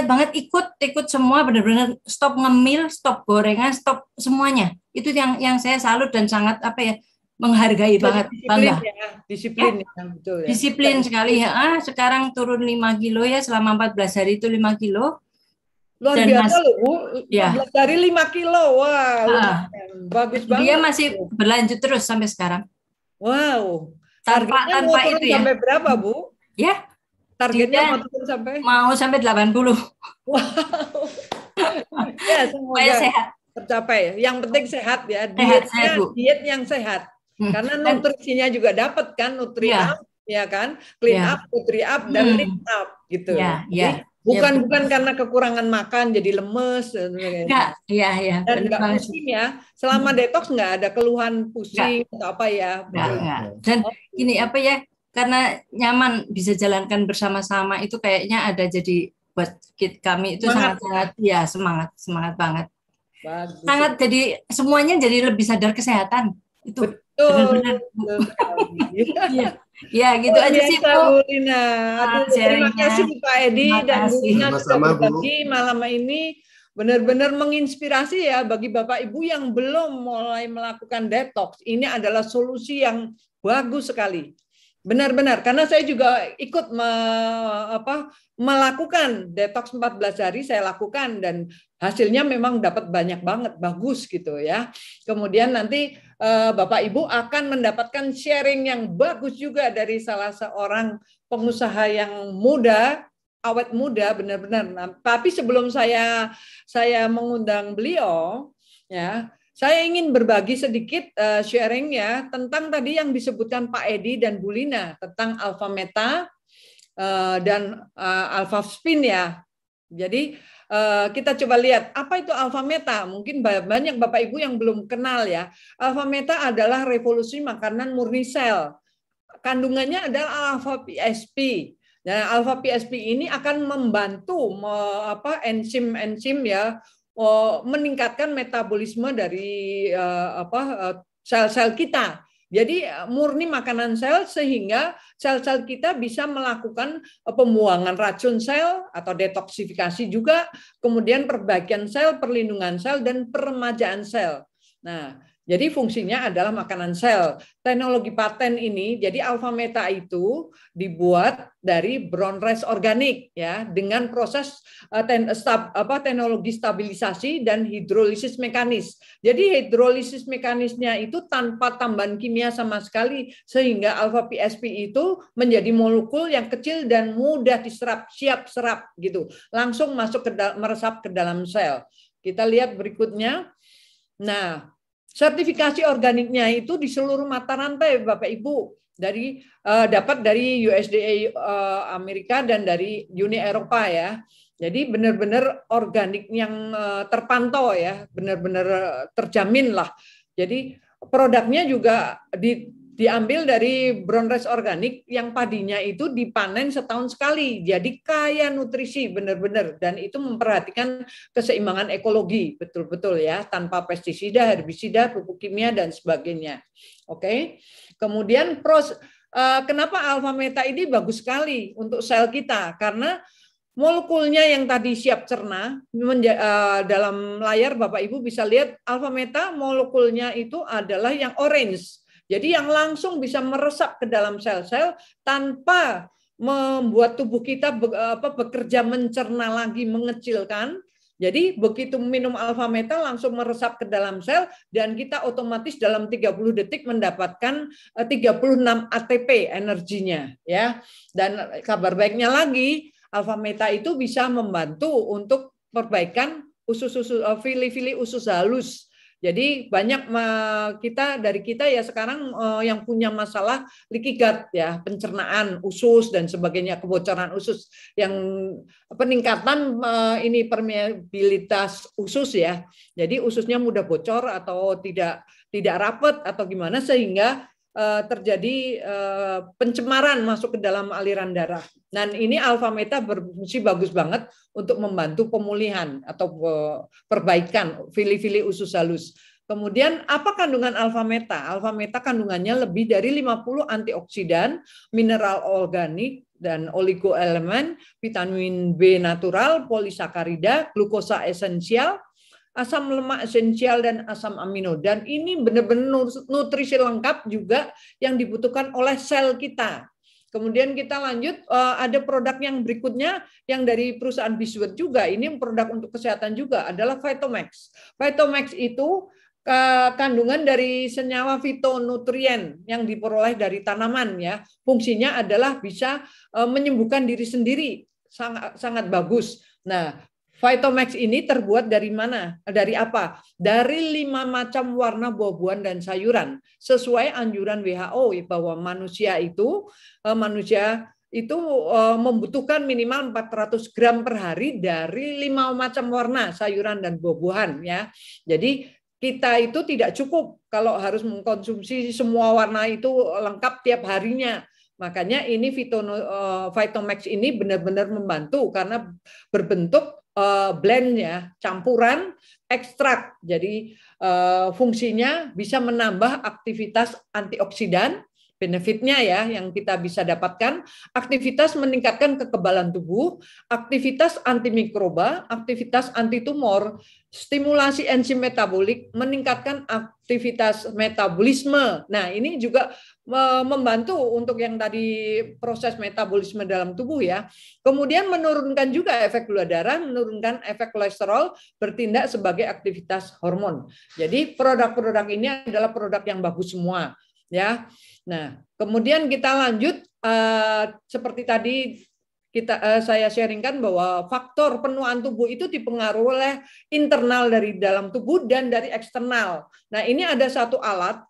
banget ikut semua, bener-bener stop ngemil, stop gorengan, stop semuanya. Itu yang saya salut dan sangat menghargai banget, Disiplin bangga. ya, disiplin ya, betul ya. Disiplin sekali ya. Sekarang turun 5 kilo ya, selama 14 hari itu 5 kilo. Luar Dan biasa loh, Bu. Ya. 14 hari 5 kilo. Wah, lumayan. Bagus banget. Dia masih berlanjut terus sampai sekarang. Wow. Tanpa Targetnya mau turun itu ya. sampai berapa, Bu? Ya. Targetnya mau turun sampai? Mau sampai 80. Wow. Ya, semoga sehat. tercapai. Yang penting sehat ya. Sehat, Bu. Diet yang sehat. Karena nutrisinya juga dapat kan, Nutri Up, ya kan? Clean Up, Nutri Up, dan Lift Up gitu. Jadi, bukan karena kekurangan makan jadi lemes. Enggak, iya. Dan nggak pusing ya. Selama detox nggak ada keluhan pusing atau apa ya. Enggak. Dan ini karena nyaman bisa jalankan bersama-sama itu kayaknya ada jadi buat kami itu sangat-sangat ya semangat banget. Bagus. Sangat jadi semuanya jadi lebih sadar kesehatan itu. Betul. Iya, gitu aja sih, Bu Lina. Terima kasih Pak Edi dan Bu Lina sudah berbagi malam ini. Benar-benar menginspirasi ya bagi Bapak Ibu yang belum mulai melakukan detox. Ini adalah solusi yang bagus sekali. Benar-benar, karena saya juga ikut melakukan detox 14 hari, saya lakukan dan hasilnya memang dapat banyak banget, bagus gitu ya. Kemudian nanti Bapak Ibu akan mendapatkan sharing yang bagus juga dari salah seorang pengusaha yang muda, awet muda benar-benar. Nah, tapi sebelum saya mengundang beliau, ya. Saya ingin berbagi sedikit sharing ya tentang tadi yang disebutkan Pak Edi dan Bu Lina tentang alpha meta dan alpha spin ya. Jadi kita coba lihat apa itu alpha meta. Mungkin banyak Bapak Ibu yang belum kenal ya. Alpha meta adalah revolusi makanan murni sel. Kandungannya adalah alpha PSP. Dan alpha PSP ini akan membantu enzim-enzim ya meningkatkan metabolisme dari sel-sel kita. Jadi murni makanan sel sehingga sel-sel kita bisa melakukan pembuangan racun sel atau detoksifikasi juga, kemudian perbaikan sel, perlindungan sel, dan peremajaan sel. Nah, jadi fungsinya adalah makanan sel. Teknologi paten ini, jadi alpha meta itu dibuat dari brown rice organik ya dengan proses teknologi stabilisasi dan hidrolisis mekanis. Jadi hidrolisis mekanisnya itu tanpa tambahan kimia sama sekali sehingga alpha PSP itu menjadi molekul yang kecil dan mudah diserap, siap serap gitu. Langsung masuk meresap ke dalam sel. Kita lihat berikutnya. Nah, sertifikasi organiknya itu di seluruh mata rantai Bapak Ibu dapat dari USDA Amerika dan dari Uni Eropa ya. Jadi benar-benar organik yang terpantau ya, benar-benar terjamin lah. Jadi produknya juga diambil dari brown rice organik yang padinya itu dipanen setahun sekali. Jadi kaya nutrisi benar-benar dan itu memperhatikan keseimbangan ekologi betul-betul ya, tanpa pestisida, herbisida, pupuk kimia dan sebagainya. Oke. Kemudian kenapa alpha meta ini bagus sekali untuk sel kita? Karena molekulnya yang tadi siap cerna, dalam layar Bapak Ibu bisa lihat alpha meta molekulnya itu adalah yang orange. Jadi yang langsung bisa meresap ke dalam sel-sel tanpa membuat tubuh kita bekerja mencerna lagi, mengecilkan. Jadi begitu minum alpha meta langsung meresap ke dalam sel dan kita otomatis dalam 30 detik mendapatkan 36 ATP energinya ya. Dan kabar baiknya lagi, alpha meta itu bisa membantu untuk perbaikan fili-fili usus halus. Jadi banyak dari kita ya sekarang yang punya masalah leaky gut ya, pencernaan usus dan sebagainya, kebocoran usus, yang peningkatan ini permeabilitas usus ya. Jadi ususnya mudah bocor atau tidak rapat atau gimana, sehingga terjadi pencemaran masuk ke dalam aliran darah. Dan ini alfa meta berfungsi bagus banget untuk membantu pemulihan atau perbaikan fili-fili usus halus. Kemudian apa kandungan alfa meta? Alfa meta kandungannya lebih dari 50 antioksidan, mineral organik dan oligoelemen, vitamin B natural, polisakarida, glukosa esensial, asam lemak esensial, dan asam amino. Dan ini benar-benar nutrisi lengkap juga yang dibutuhkan oleh sel kita. Kemudian kita lanjut, ada produk yang berikutnya yang dari perusahaan Biswet juga. Ini produk untuk kesehatan juga, adalah Vitomax. Vitomax itu kandungan dari senyawa fitonutrien yang diperoleh dari tanaman ya. Fungsinya adalah bisa menyembuhkan diri sendiri, sangat bagus. Nah, Vitomax ini terbuat dari mana? Dari apa? Dari 5 macam warna buah-buahan dan sayuran. Sesuai anjuran WHO bahwa manusia itu membutuhkan minimal 400 gram per hari dari 5 macam warna sayuran dan buah-buahan ya. Jadi kita itu tidak cukup kalau harus mengkonsumsi semua warna itu lengkap tiap harinya. Makanya ini Vitomax ini benar-benar membantu karena berbentuk blend ya, campuran ekstrak. Jadi fungsinya bisa menambah aktivitas antioksidan, benefitnya ya yang kita bisa dapatkan, aktivitas meningkatkan kekebalan tubuh, aktivitas antimikroba, aktivitas antitumor, stimulasi enzim metabolik, meningkatkan aktivitas metabolisme. Nah, ini juga membantu untuk yang tadi proses metabolisme dalam tubuh ya. Kemudian menurunkan juga efek gula darah, menurunkan efek kolesterol, bertindak sebagai aktivitas hormon. Jadi produk-produk ini adalah produk yang bagus semua ya. Nah, kemudian kita lanjut seperti tadi saya sharingkan bahwa faktor penuaan tubuh itu dipengaruhi oleh internal dari dalam tubuh dan dari eksternal. Nah, ini ada satu alat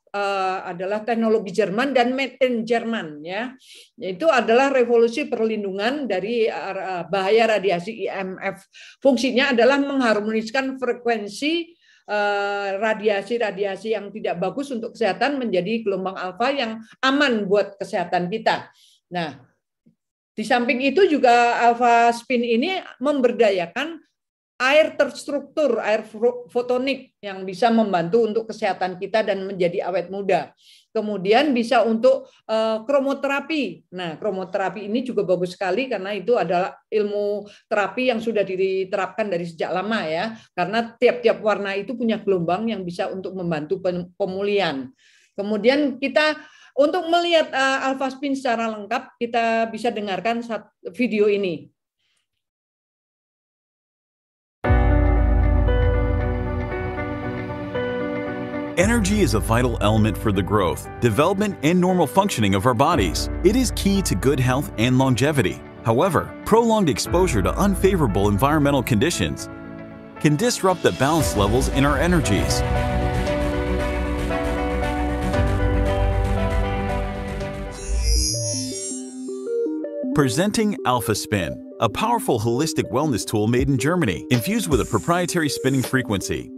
adalah teknologi Jerman dan made in Jerman ya. Itu adalah revolusi perlindungan dari bahaya radiasi IMF. Fungsinya adalah mengharmoniskan frekuensi radiasi-radiasi yang tidak bagus untuk kesehatan menjadi gelombang alfa yang aman buat kesehatan kita. Nah, di samping itu juga alpha spin ini memberdayakan air terstruktur, air fotonik yang bisa membantu untuk kesehatan kita dan menjadi awet muda. Kemudian bisa untuk kromoterapi. Nah, kromoterapi ini juga bagus sekali karena itu adalah ilmu terapi yang sudah diterapkan dari sejak lama ya. Karena tiap-tiap warna itu punya gelombang yang bisa untuk membantu pemulihan. Kemudian kita untuk melihat alpha spin secara lengkap, kita bisa dengarkan video ini. Energy is a vital element for the growth, development, and normal functioning of our bodies. It is key to good health and longevity. However, prolonged exposure to unfavorable environmental conditions can disrupt the balance levels in our energies. Presenting AlphaSpin, a powerful holistic wellness tool made in Germany, infused with a proprietary spinning frequency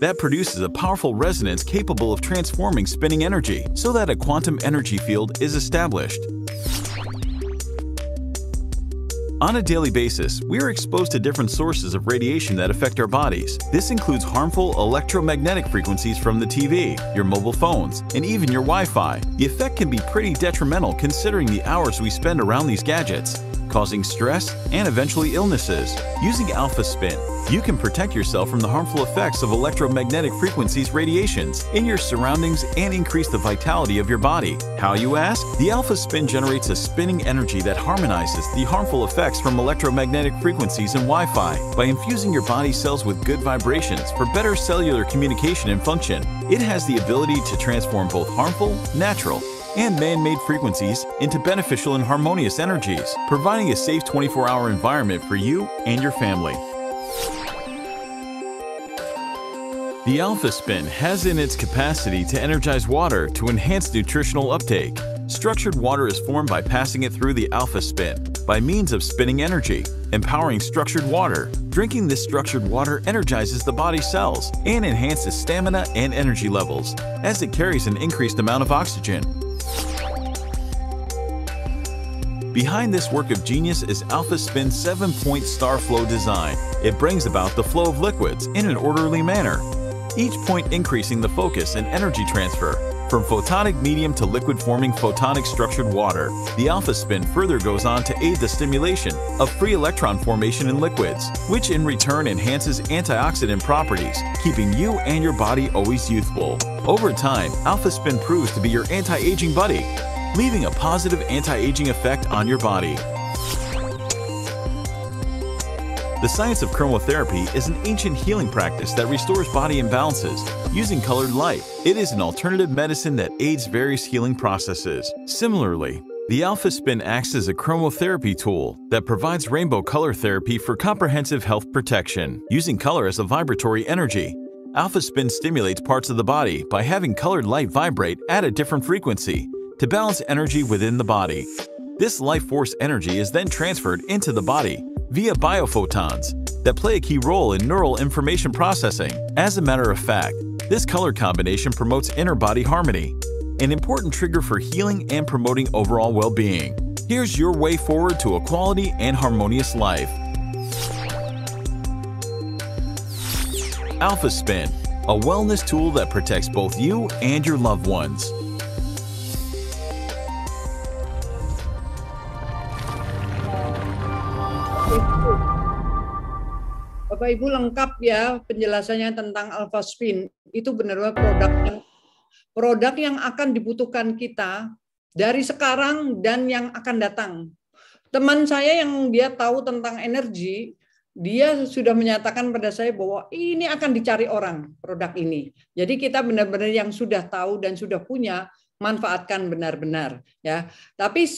that produces a powerful resonance capable of transforming spinning energy so that a quantum energy field is established. On a daily basis, we are exposed to different sources of radiation that affect our bodies. This includes harmful electromagnetic frequencies from the TV, your mobile phones, and even your Wi-Fi. The effect can be pretty detrimental considering the hours we spend around these gadgets, causing stress and eventually illnesses. Using AlphaSpin, you can protect yourself from the harmful effects of electromagnetic frequencies radiations in your surroundings and increase the vitality of your body. How, you ask? The AlphaSpin generates a spinning energy that harmonizes the harmful effects from electromagnetic frequencies and Wi-Fi by infusing your body cells with good vibrations for better cellular communication and function. It has the ability to transform both harmful, natural, and man-made frequencies into beneficial and harmonious energies, providing a safe 24-hour environment for you and your family. The Alpha Spin has in its capacity to energize water to enhance nutritional uptake. Structured water is formed by passing it through the Alpha Spin by means of spinning energy, empowering structured water. Drinking this structured water energizes the body's cells and enhances stamina and energy levels, as it carries an increased amount of oxygen. Behind this work of genius is Alpha Spin's 7-point star flow design. It brings about the flow of liquids in an orderly manner, each point increasing the focus and energy transfer. From photonic medium to liquid-forming photonic structured water, the Alpha Spin further goes on to aid the stimulation of free electron formation in liquids, which in return enhances antioxidant properties, keeping you and your body always youthful. Over time, Alpha Spin proves to be your anti-aging buddy, leaving a positive anti-aging effect on your body. The science of chromotherapy is an ancient healing practice that restores body imbalances using colored light. It is an alternative medicine that aids various healing processes. Similarly, the Alpha Spin acts as a chromotherapy tool that provides rainbow color therapy for comprehensive health protection. Using color as a vibratory energy, Alpha Spin stimulates parts of the body by having colored light vibrate at a different frequency to balance energy within the body. This life force energy is then transferred into the body via biophotons that play a key role in neural information processing. As a matter of fact, this color combination promotes inner body harmony, an important trigger for healing and promoting overall well-being. Here's your way forward to a quality and harmonious life. Alpha Spin, a wellness tool that protects both you and your loved ones. Bapak Ibu lengkap ya penjelasannya tentang Alpha Spin. Itu benar-benar produk yang akan dibutuhkan kita dari sekarang dan yang akan datang. Teman saya yang dia tahu tentang energi, dia sudah menyatakan pada saya bahwa ini akan dicari orang produk ini. Jadi kita benar-benar yang sudah tahu dan sudah punya, manfaatkan benar-benar ya. Tapi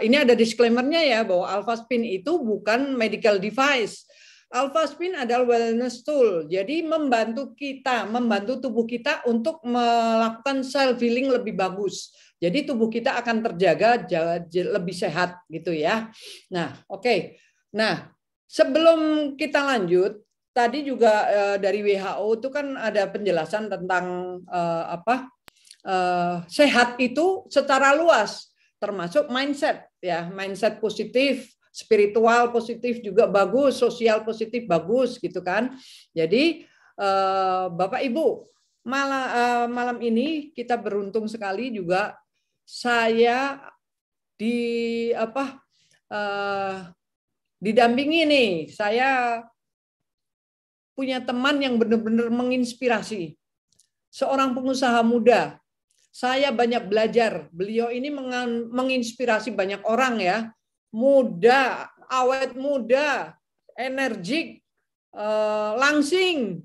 ini ada disclaimer-nya ya bahwa Alpha Spin itu bukan medical device. Alpha Spin adalah wellness tool, jadi membantu tubuh kita untuk melakukan self healing lebih bagus. Jadi tubuh kita akan terjaga lebih sehat gitu ya. Nah, oke. Nah, sebelum kita lanjut, tadi juga dari WHO itu kan ada penjelasan tentang sehat itu secara luas, termasuk mindset ya, mindset positif. Spiritual positif juga bagus, sosial positif bagus gitu kan. Jadi Bapak Ibu, malam ini kita beruntung sekali juga saya didampingi nih. Saya punya teman yang benar-benar menginspirasi. Seorang pengusaha muda. Saya banyak belajar. Beliau ini menginspirasi banyak orang ya. Muda, awet muda, energik, langsing,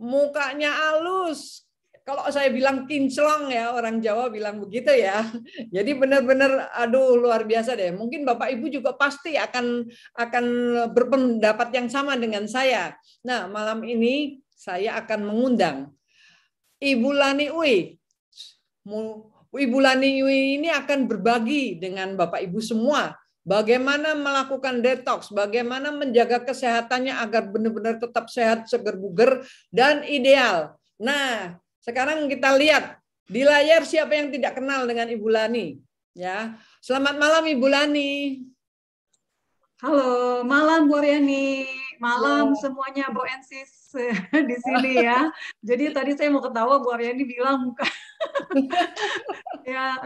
mukanya halus. Kalau saya bilang kinclong ya, orang Jawa bilang begitu ya. Jadi benar-benar aduh luar biasa deh. Mungkin Bapak Ibu juga pasti akan berpendapat yang sama dengan saya. Nah, malam ini saya akan mengundang Ibu Lani Uy. Ibu Lani Uy ini akan berbagi dengan Bapak Ibu semua bagaimana melakukan detox, bagaimana menjaga kesehatannya agar benar-benar tetap sehat, seger buger, dan ideal. Nah, sekarang kita lihat di layar siapa yang tidak kenal dengan Ibu Lani. Ya, selamat malam Ibu Lani. Halo, malam Bu Aryani, malam semuanya Bu Ensis di sini ya. Jadi tadi saya mau ketawa, Bu Aryani bilang muka. Ya,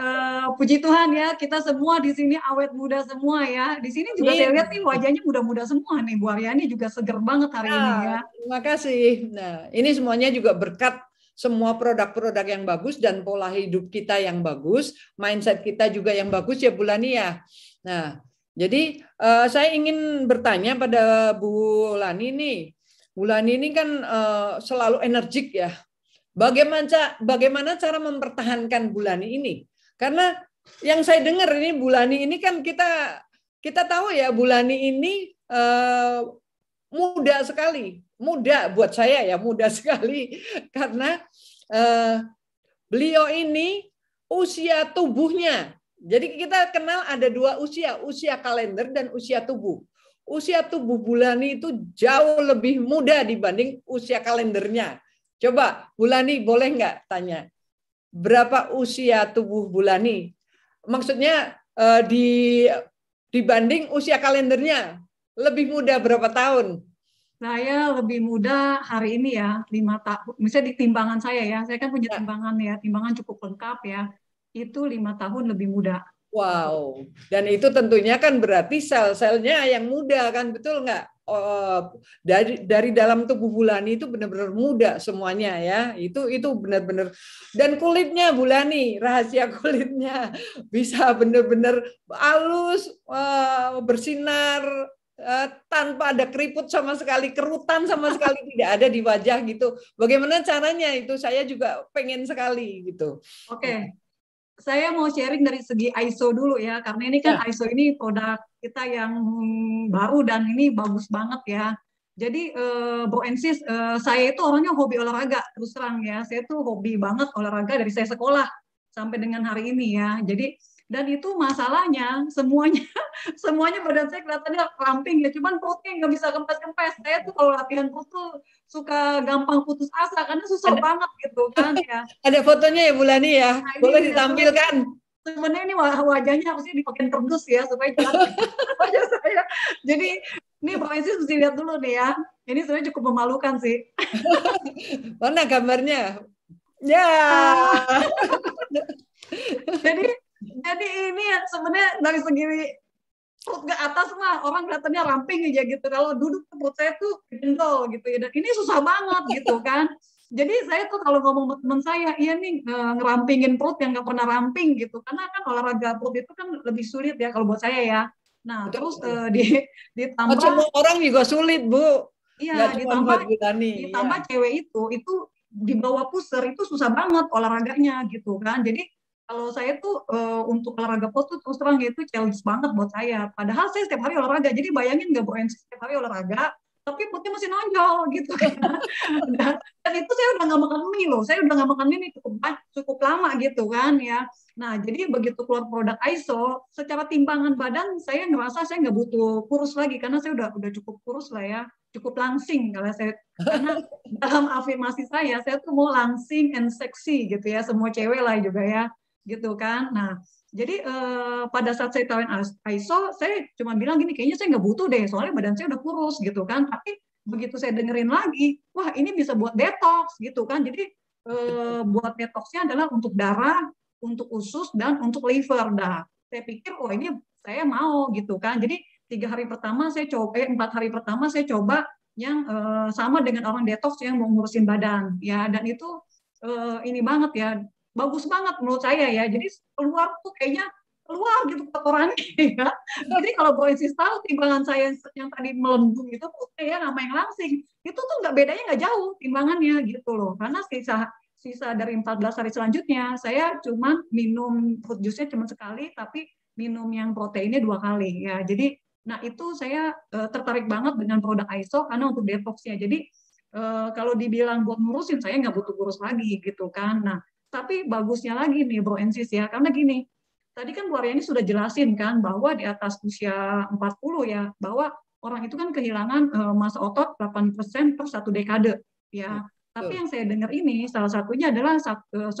puji Tuhan ya, kita semua di sini awet muda semua ya. Di sini juga saya lihat nih wajahnya muda-muda semua nih. Bu Aryani juga seger banget hari ini ya. Terima kasih. Nah, ini semuanya juga berkat semua produk-produk yang bagus dan pola hidup kita yang bagus, mindset kita juga yang bagus ya Bu Lani ya. Nah, jadi saya ingin bertanya pada Bu Lani nih. Bu Lani ini kan selalu energik ya. Bagaimana cara mempertahankan Bu Lani ini? Karena yang saya dengar ini Bu Lani ini kan kita tahu ya Bu Lani ini muda sekali, muda buat saya ya, muda sekali karena beliau ini usia tubuhnya. Jadi kita kenal ada dua usia kalender dan usia tubuh. Usia tubuh Bulani itu jauh lebih muda dibanding usia kalendernya. Coba Bulani boleh nggak tanya, berapa usia tubuh Bulani? Maksudnya dibanding usia kalendernya, lebih muda berapa tahun? Saya lebih muda hari ini ya, 5 tahun. Misalnya di timbangan saya kan punya timbangan ya, timbangan cukup lengkap ya. Itu 5 tahun lebih muda. Wow, dan itu tentunya kan berarti sel-selnya yang muda kan, betul nggak? Dari dalam tubuh Bulani itu benar-benar muda semuanya ya, itu benar-benar. Dan kulitnya Bulani, rahasia kulitnya bisa benar-benar halus, bersinar, tanpa ada keriput sama sekali, kerutan sama sekali tidak ada di wajah gitu. Bagaimana caranya itu? Saya juga pengen sekali gitu. Oke. Saya mau sharing dari segi ISO dulu ya, karena ini kan ISO ini produk kita yang baru dan ini bagus banget ya. Jadi Bro Ensis, saya itu orangnya hobi olahraga, terus terang ya. Saya tuh hobi banget olahraga dari saya sekolah sampai dengan hari ini ya. Jadi dan itu masalahnya semuanya badan saya kelihatannya ramping ya, cuman perutnya nggak bisa kempes-kempes. Saya tuh kalau latihan perut tuh suka gampang putus asa karena susah banget gitu kan ya. Ada fotonya ya Bulani ya, nah, boleh ditampilkan. Sebenarnya ini wajahnya harusnya dipakai kerdus ya supaya jelas wajah saya. Jadi ini Bro Ensis mesti lihat dulu nih ya. Ini sebenarnya cukup memalukan sih. Mana gambarnya? Ya. Jadi ini sebenarnya dari segi perut ke atas mah orang kelihatannya ramping aja gitu. Kalau duduk perut saya tuh gendol gitu ya. Dan ini susah banget gitu kan. Jadi saya tuh kalau ngomong sama teman saya, iya nih ngerampingin perut yang nggak pernah ramping gitu. Karena kan olahraga perut itu kan lebih sulit ya kalau buat saya ya. Nah terus ditambah. Semua orang juga sulit Bu. Iya ditambah cewek itu di bawah pusar itu susah banget olahraganya gitu kan. Jadi kalau saya tuh untuk olahraga perut tuh terus terang itu challenge banget buat saya. Padahal saya setiap hari olahraga. Jadi bayangin nggak Bro Ensis setiap hari olahraga, tapi perutnya masih nonjol gitu. Dan itu saya udah nggak makan mie loh. Saya udah nggak makan mie cukup lama gitu kan ya. Nah jadi begitu keluar produk ISO, secara timbangan badan saya ngerasa saya nggak butuh kurus lagi karena saya udah cukup kurus lah ya, cukup langsing kalau saya. Karena dalam afirmasi saya tuh mau langsing and sexy gitu ya, semua cewek lah juga ya. Gitu kan. Nah, jadi pada saat saya tawarin ISO, saya cuma bilang gini, kayaknya saya nggak butuh deh, soalnya badan saya udah kurus gitu kan. Tapi begitu saya dengerin lagi, wah ini bisa buat detox gitu kan. Jadi buat detoxnya adalah untuk darah, untuk usus dan untuk liver. Nah, saya pikir, oh ini saya mau gitu kan. Jadi 4 hari pertama saya coba yang sama dengan orang detox yang mau ngurusin badan ya. Dan itu ini banget ya. Bagus banget menurut saya ya. Jadi keluar tuh kayaknya keluar gitu kotorannya ya. Jadi kalau Bro Ensis tahu timbangan saya yang tadi melembung itu putih ya sama yang langsing, itu tuh bedanya nggak jauh timbangannya gitu loh. Karena sisa dari 14 hari selanjutnya saya cuma minum fruit juice-nya cuma sekali, tapi minum yang proteinnya 2 kali ya. Jadi nah itu saya tertarik banget dengan produk ISO karena untuk detox-nya. Jadi kalau dibilang buat ngurusin saya nggak butuh kurus lagi gitu kan. Nah tapi bagusnya lagi nih Bro Ensis ya, karena gini, tadi kan Bu Aryani sudah jelasin kan bahwa di atas usia 40 ya, bahwa orang itu kan kehilangan massa otot 8% per 1 dekade ya. Tapi yang saya dengar ini salah satunya adalah 1%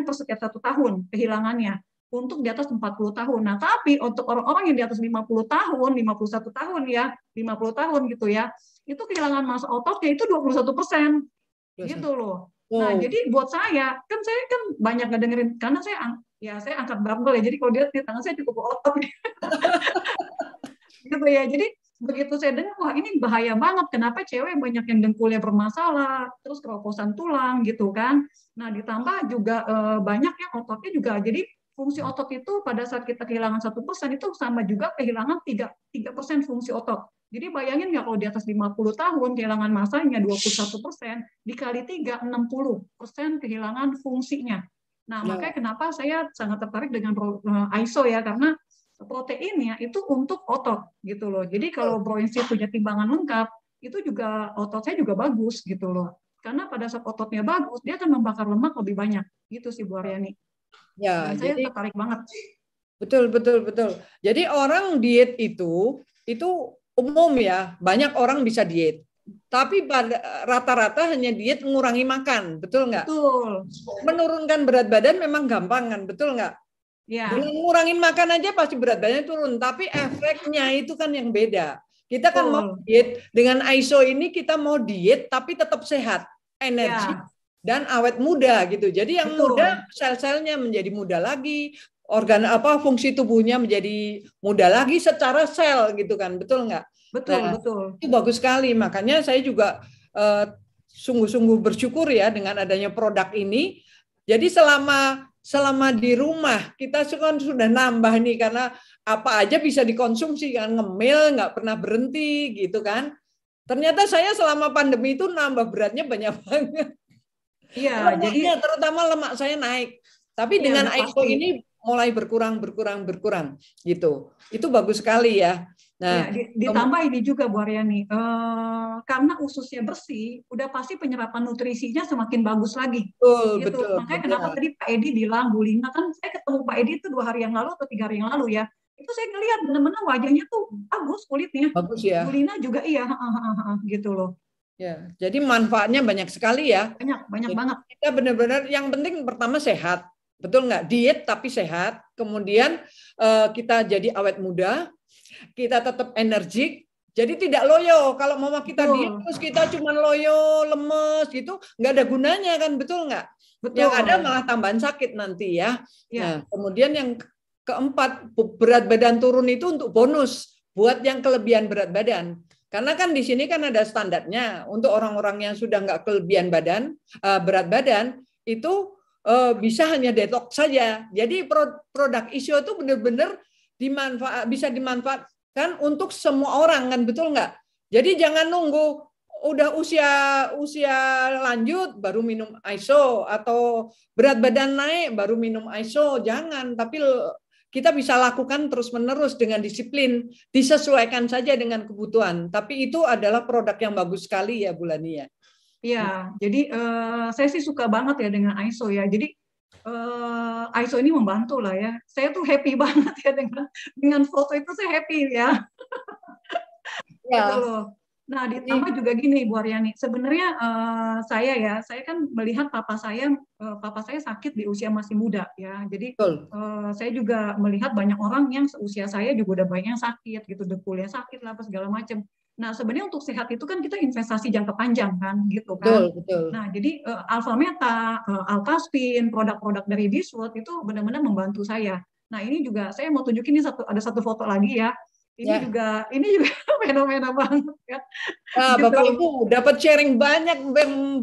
per setiap 1 tahun kehilangannya untuk di atas 40 tahun. Nah, tapi untuk orang-orang yang di atas 50 tahun, 51 tahun ya, 50 tahun gitu ya, itu kehilangan massa ototnya itu 21%. Gitu loh. Nah, jadi buat saya kan banyak ngedengerin karena saya angkat barbel ya. Jadi kalau dia di tangan saya cukup otot. Gitu ya. Jadi begitu saya dengar wah ini bahaya banget. Kenapa cewek banyak yang dengkulnya bermasalah, terus keroposan tulang gitu kan. Nah, ditambah juga banyak yang ototnya juga. Jadi fungsi otot itu pada saat kita kehilangan 1% itu sama juga kehilangan 3% fungsi otot. Jadi bayangin nggak kalau di atas 50 tahun kehilangan massanya 21%, dikali 3, 60% kehilangan fungsinya. Nah, makanya kenapa saya sangat tertarik dengan ISO ya, karena proteinnya itu untuk otot gitu loh. Jadi kalau Bro Ensi punya timbangan lengkap, itu juga ototnya juga bagus gitu loh. Karena pada saat ototnya bagus, dia akan membakar lemak lebih banyak. Gitu sih Bu Aryani. Ya, Dan saya tertarik banget. Betul. Jadi orang diet itu umum ya, banyak orang bisa diet. Tapi pada rata-rata hanya diet mengurangi makan, betul nggak? Betul. Menurunkan berat badan memang gampang kan, betul nggak? Ya. Dengan ngurangin makan aja pasti berat badannya turun, tapi efeknya itu kan yang beda. Kita kan mau diet dengan ISO ini, kita mau diet tapi tetap sehat, energi dan awet muda gitu. Jadi yang muda sel-selnya menjadi muda lagi, fungsi tubuhnya menjadi muda lagi secara sel gitu kan, betul nggak? Betul. Itu bagus sekali, makanya saya juga sungguh-sungguh bersyukur ya dengan adanya produk ini. Jadi selama di rumah kita kan sudah nambah nih, karena apa aja bisa dikonsumsi kan, ngemil nggak pernah berhenti gitu kan. Ternyata saya selama pandemi itu nambah beratnya banyak banget. Iya, jadi terutama lemak saya naik. Tapi dengan ISO ini mulai berkurang gitu. Itu bagus sekali ya. Nah, ditambah ini juga Bu Aryani, karena ususnya bersih, udah pasti penyerapan nutrisinya semakin bagus lagi. Betul. Makanya kenapa tadi Pak Edi bilang, Bu Lina, kan saya ketemu Pak Edi itu 2 hari yang lalu atau 3 hari yang lalu ya. Itu saya ngelihat benar-benar wajahnya tuh bagus kulitnya. Bagus ya. Bu Lina juga iya, gitu loh. Ya, jadi manfaatnya banyak sekali ya. Banyak banget. Kita benar-benar yang penting pertama sehat. Betul nggak? Diet tapi sehat. Kemudian kita jadi awet muda. Kita tetap energik, jadi tidak loyo. Kalau mau kita diet terus kita cuma loyo, lemes gitu, nggak ada gunanya kan, betul nggak? Yang ada malah tambahan sakit nanti ya. Nah, kemudian yang keempat, berat badan turun itu untuk bonus buat yang kelebihan berat badan. Karena kan di sini kan ada standarnya untuk orang-orang yang sudah nggak kelebihan berat badan itu bisa hanya detox saja. Jadi produk ISO itu benar-benar bisa dimanfaatkan untuk semua orang kan, betul nggak? Jadi jangan nunggu udah usia lanjut baru minum ISO, atau berat badan naik baru minum ISO, jangan. Tapi kita bisa lakukan terus-menerus dengan disiplin, disesuaikan saja dengan kebutuhan. Tapi itu adalah produk yang bagus sekali ya Bu Lani ya. Iya, jadi saya sih suka banget ya dengan ISO ya. Jadi ISO ini membantu lah ya. Saya tuh happy banget ya dengan foto itu, saya happy ya. Gitu loh. Nah, ditambah juga gini Bu Aryani, sebenarnya saya kan melihat papa saya sakit di usia masih muda ya. Jadi saya juga melihat banyak orang yang seusia saya juga udah banyak yang sakit gitu, dekulnya sakit lah apa segala macam. Nah, sebenarnya untuk sehat itu kan kita investasi jangka panjang kan, gitu kan. Betul. Nah, jadi Alphameta, Alpaspin, produk-produk dari This World itu benar-benar membantu saya. Nah, ini juga saya mau tunjukin ini ada satu foto lagi ya. Ini juga fenomena banget ya. Nah, Bapak Ibu dapat sharing banyak,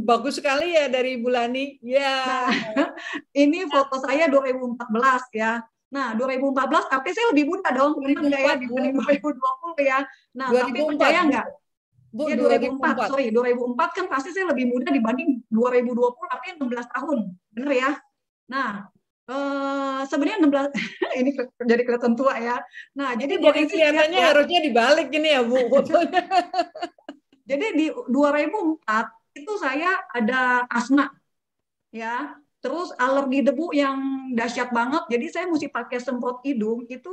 bagus sekali ya dari Bu Lani. Ya. Nah, ini foto saya 2014 ya. Nah, 2014 tapi saya lebih muda dong, benar nggak ya, dibanding 2020 ya. Nah, 2004, tapi percaya nggak? Bu, ya 2004 kan pasti saya lebih muda dibanding 2020, tapi 16 tahun, bener ya. Nah, sebenarnya 16 ini jadi kelihatan tua ya. Nah, jadi kelihatannya harusnya dibalik gini ya Bu fotonya. Jadi di 2004 itu saya ada asma ya. Terus alergi debu yang dahsyat banget, jadi saya mesti pakai semprot hidung itu.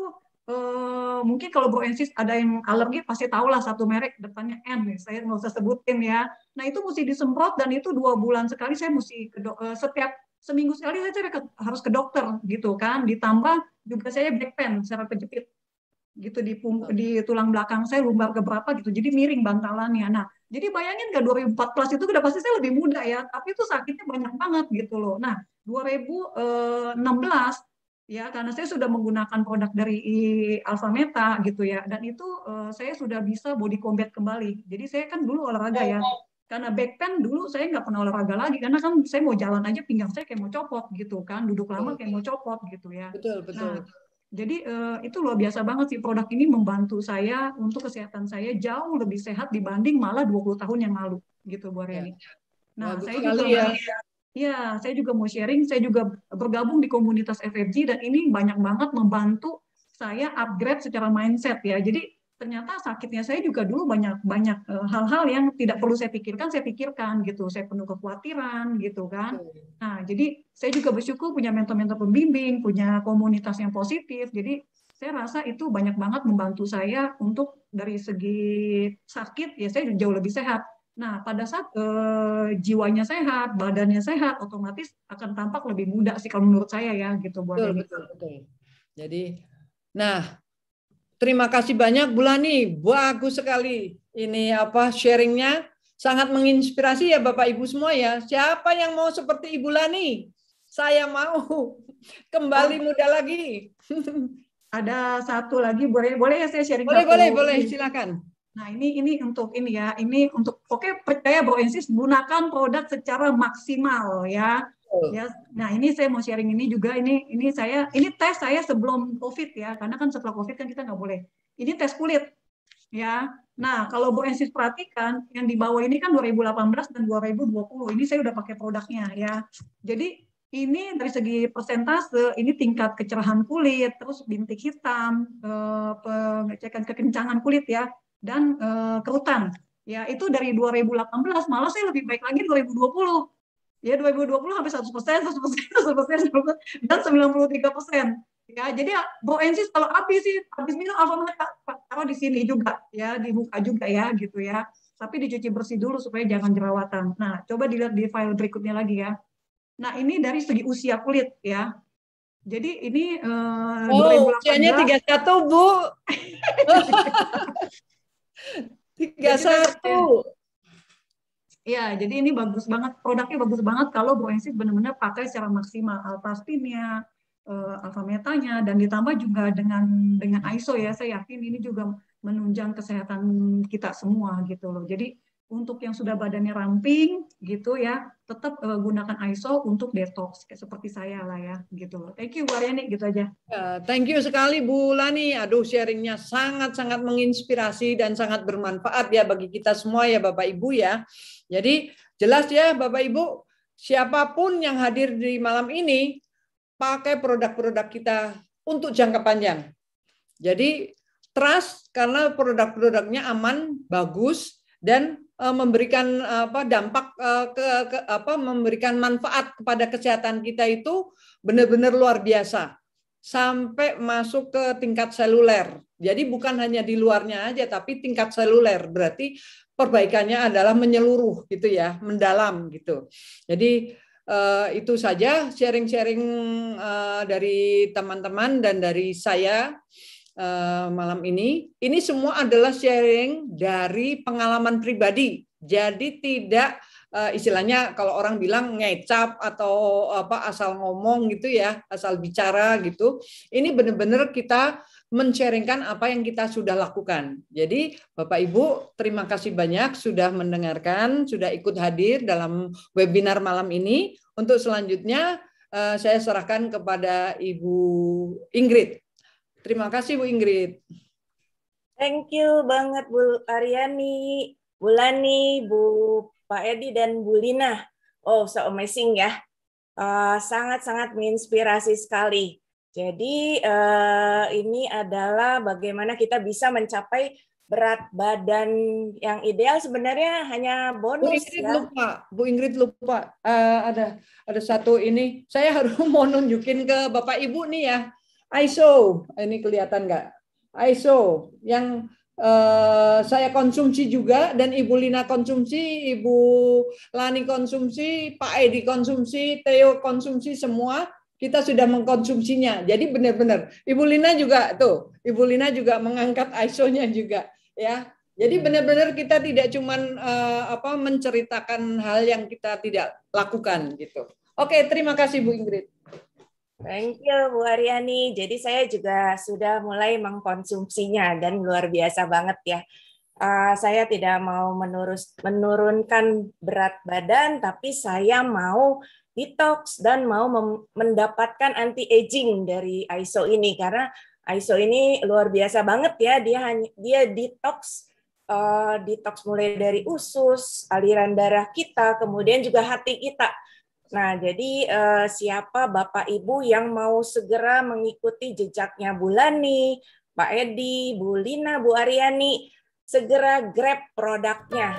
Mungkin kalau Bro Ensis ada yang alergi pasti tahu lah satu merek depannya N, saya nggak usah sebutin ya. Nah itu mesti disemprot dan itu 2 bulan sekali saya mesti setiap seminggu sekali saya harus ke dokter gitu kan. Ditambah juga saya back pain secara kejepit gitu di tulang belakang saya lumbar keberapa gitu, jadi miring bantalannya. Nah jadi bayangin nggak 2014 itu udah pasti saya lebih muda ya, tapi itu sakitnya banyak banget gitu loh. Nah 2016 ya, karena saya sudah menggunakan produk dari Alphameta gitu ya, dan itu saya sudah bisa body combat kembali. Jadi saya kan dulu olahraga ya, karena back pain dulu saya nggak pernah olahraga lagi, karena kan saya mau jalan aja pinggang saya kayak mau copot gitu kan, duduk lama kayak mau copot gitu ya. Betul. Nah, jadi itu luar biasa banget sih, produk ini membantu saya untuk kesehatan saya jauh lebih sehat dibanding malah 20 tahun yang lalu gitu Bu Aryani. Nah, saya juga saya juga mau sharing, saya juga bergabung di komunitas FFG dan ini banyak banget membantu saya upgrade secara mindset ya. Jadi ternyata sakitnya saya juga dulu banyak hal-hal yang tidak perlu saya pikirkan gitu. Saya penuh kekhawatiran gitu kan. Nah, jadi saya juga bersyukur punya mentor-mentor pembimbing, punya komunitas yang positif. Jadi saya rasa itu banyak banget membantu saya untuk dari segi sakit ya saya jauh lebih sehat. Nah, pada saat jiwanya sehat, badannya sehat, otomatis akan tampak lebih muda sih kalau menurut saya ya gitu buat ini. Betul. Jadi, nah, terima kasih banyak Bu Lani, bagus sekali ini sharingnya, sangat menginspirasi ya Bapak Ibu semua ya. Siapa yang mau seperti Ibu Lani? Saya mau kembali muda lagi. Ada satu lagi, boleh ya saya sharing? Boleh, silakan. Nah ini untuk oke, percaya Bro Ensis, gunakan produk secara maksimal ya. Ya, nah ini saya mau sharing ini juga, ini tes saya sebelum COVID ya, karena kan setelah COVID kan kita nggak boleh. Ini tes kulit ya. Nah kalau Bu Ensis perhatikan yang di bawah ini kan 2018 dan 2020, ini saya udah pakai produknya ya. Jadi ini dari segi persentase, ini tingkat kecerahan kulit, terus bintik hitam, pengecekan kekencangan kulit ya, dan kerutan. Ya itu dari 2018, malah saya lebih baik lagi 2020. Ya 2020 hampir 100%, dan 93%. Ya, jadi Bro Ensis kalau habis minum Alfamart taruh di sini juga ya, dibuka juga ya gitu ya. Tapi dicuci bersih dulu supaya jangan jerawatan. Nah, coba dilihat di file berikutnya lagi ya. Nah, ini dari segi usia kulit ya. Jadi ini 2018. Usianya 31, Bu. 31. Ya, jadi ini bagus banget, produknya bagus banget kalau Bro Ensis benar-benar pakai secara maksimal, Alpastinnya, Alfametanya, dan ditambah juga dengan ISO ya, saya yakin ini juga menunjang kesehatan kita semua gitu loh. Jadi untuk yang sudah badannya ramping gitu ya, tetap gunakan ISO untuk detox kayak seperti saya lah ya gitu loh. Thank you Bu Aryani, gitu aja. Thank you sekali Bu Lani. Aduh, sharingnya sangat-sangat menginspirasi dan sangat bermanfaat ya bagi kita semua ya Bapak Ibu ya. Jadi jelas ya Bapak Ibu, siapapun yang hadir di malam ini pakai produk-produk kita untuk jangka panjang. Jadi trust karena produk-produknya aman, bagus, dan memberikan dampak memberikan manfaat kepada kesehatan kita itu benar-benar luar biasa sampai masuk ke tingkat seluler. Jadi bukan hanya di luarnya aja tapi tingkat seluler, berarti perbaikannya adalah menyeluruh gitu ya, mendalam gitu. Jadi itu saja sharing-sharing dari teman-teman dan dari saya malam ini. Ini semua adalah sharing dari pengalaman pribadi. Jadi tidak istilahnya kalau orang bilang ngecap atau asal ngomong gitu ya, asal bicara gitu. Ini benar-benar kita men-sharingkan apa yang kita sudah lakukan. Jadi Bapak Ibu, terima kasih banyak sudah mendengarkan, sudah ikut hadir dalam webinar malam ini. Untuk selanjutnya saya serahkan kepada Ibu Ingrid. Terima kasih Bu Ingrid. Thank you banget Bu Aryani, Bu Lani, Bu Pak Edi, dan Bu Lina. Oh, so amazing ya. Sangat-sangat menginspirasi sekali. Jadi ini adalah bagaimana kita bisa mencapai berat badan yang ideal. Sebenarnya hanya bonus. Bu Ingrid lupa. Ada satu ini. Saya harus mau nunjukin ke Bapak Ibu nih ya. ISO. Ini kelihatan nggak? ISO yang saya konsumsi juga dan Ibu Lina konsumsi, Ibu Lani konsumsi, Pak Edi konsumsi, Theo konsumsi, semua kita sudah mengkonsumsinya. Jadi benar-benar Ibu Lina juga tuh, Ibu Lina juga mengangkat ISO-nya juga ya. Jadi benar-benar kita tidak cuman menceritakan hal yang kita tidak lakukan gitu. Oke, terima kasih Bu Ingrid. Thank you Bu Aryani. Jadi saya juga sudah mulai mengkonsumsinya dan luar biasa banget ya. Saya tidak mau menurunkan berat badan, tapi saya mau detox dan mau mendapatkan anti-aging dari ISO ini, karena ISO ini luar biasa banget ya. Dia detox mulai dari usus, aliran darah kita, kemudian juga hati kita. Nah, jadi siapa Bapak Ibu yang mau segera mengikuti jejaknya Bu Lani, Pak Edi, Bu Lina, Bu Aryani, segera grab produknya.